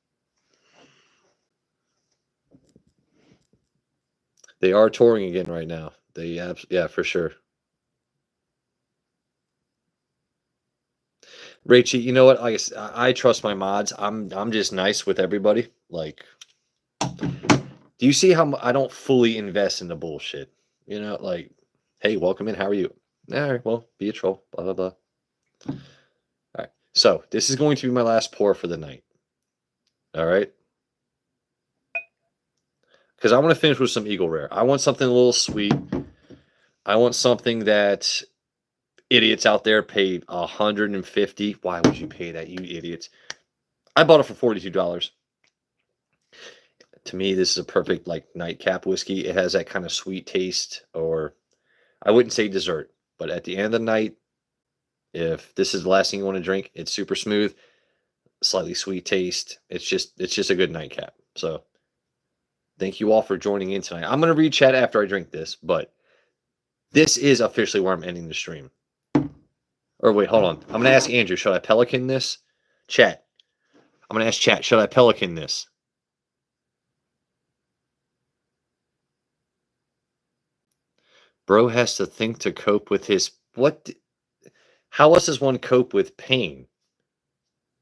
They are touring again right now. Yeah, for sure. Rachie, you know what? I trust my mods. I'm just nice with everybody. Like, do you see how I don't fully invest in the bullshit? You know, like, hey, welcome in. How are you? All right, well, be a troll. Blah blah blah. All right. So this is going to be my last pour for the night. All right. Because I want to finish with some Eagle Rare. I want something a little sweet. I want something that idiots out there pay $150. Why would you pay that, you idiots? I bought it for $42. To me, this is a perfect like nightcap whiskey. It has that kind of sweet taste, or I wouldn't say dessert, but at the end of the night, if this is the last thing you want to drink, it's super smooth, slightly sweet taste. It's just a good nightcap. So thank you all for joining in tonight. I'm gonna read chat after I drink this, but this is officially where I'm ending the stream. Or wait, hold on. I'm gonna ask Andrew, should I pelican this? Chat. I'm gonna ask chat, should I pelican this? Bro has to think to cope with his what? How else does one cope with pain?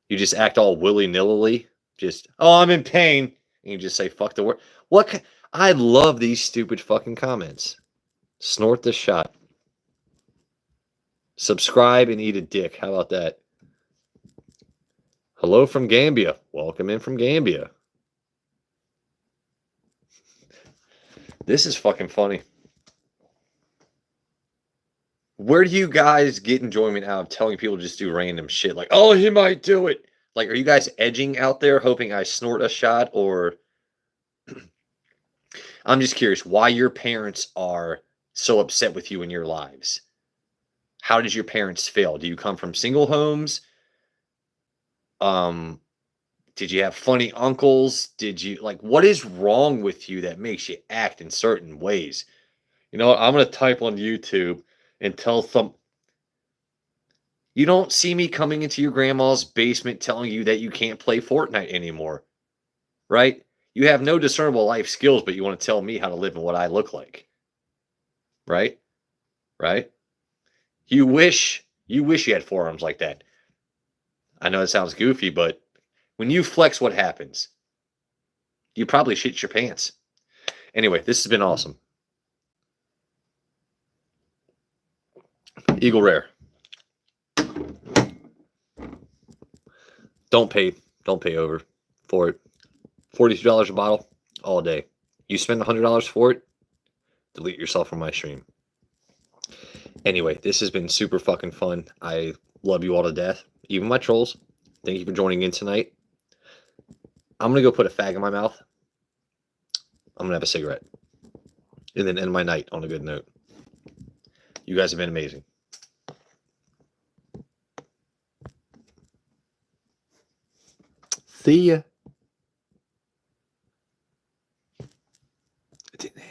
You just act all willy-nilly. Just, oh, I'm in pain. And you just say, fuck the word. What? I love these stupid fucking comments. Snort the shot. Subscribe and eat a dick. How about that? Hello from Gambia. Welcome in from Gambia. This is fucking funny. Where do you guys get enjoyment out of telling people to just do random shit? Like, oh, he might do it. Like, are you guys edging out there hoping I snort a shot? Or I'm just curious why your parents are so upset with you in your lives? How did your parents fail? Do you come from single homes? Um, did you have funny uncles? Did you like what is wrong with you that makes you act in certain ways? You know what? I'm gonna type on YouTube and tell some. You don't see me coming into your grandma's basement telling you that you can't play Fortnite anymore, right? You have no discernible life skills, but you want to tell me how to live and what I look like, right? Right? You wish you had forearms like that. I know it sounds goofy, but when you flex, what happens? You probably shit your pants. Anyway, this has been awesome. Eagle Rare. Don't pay over for it. $42 a bottle all day. You spend $100 for it, delete yourself from my stream. Anyway, this has been super fucking fun. I love you all to death, even my trolls. Thank you for joining in tonight. I'm gonna go put a fag in my mouth. I'm gonna have a cigarette, and then end my night on a good note. You guys have been amazing. See ya. It didn't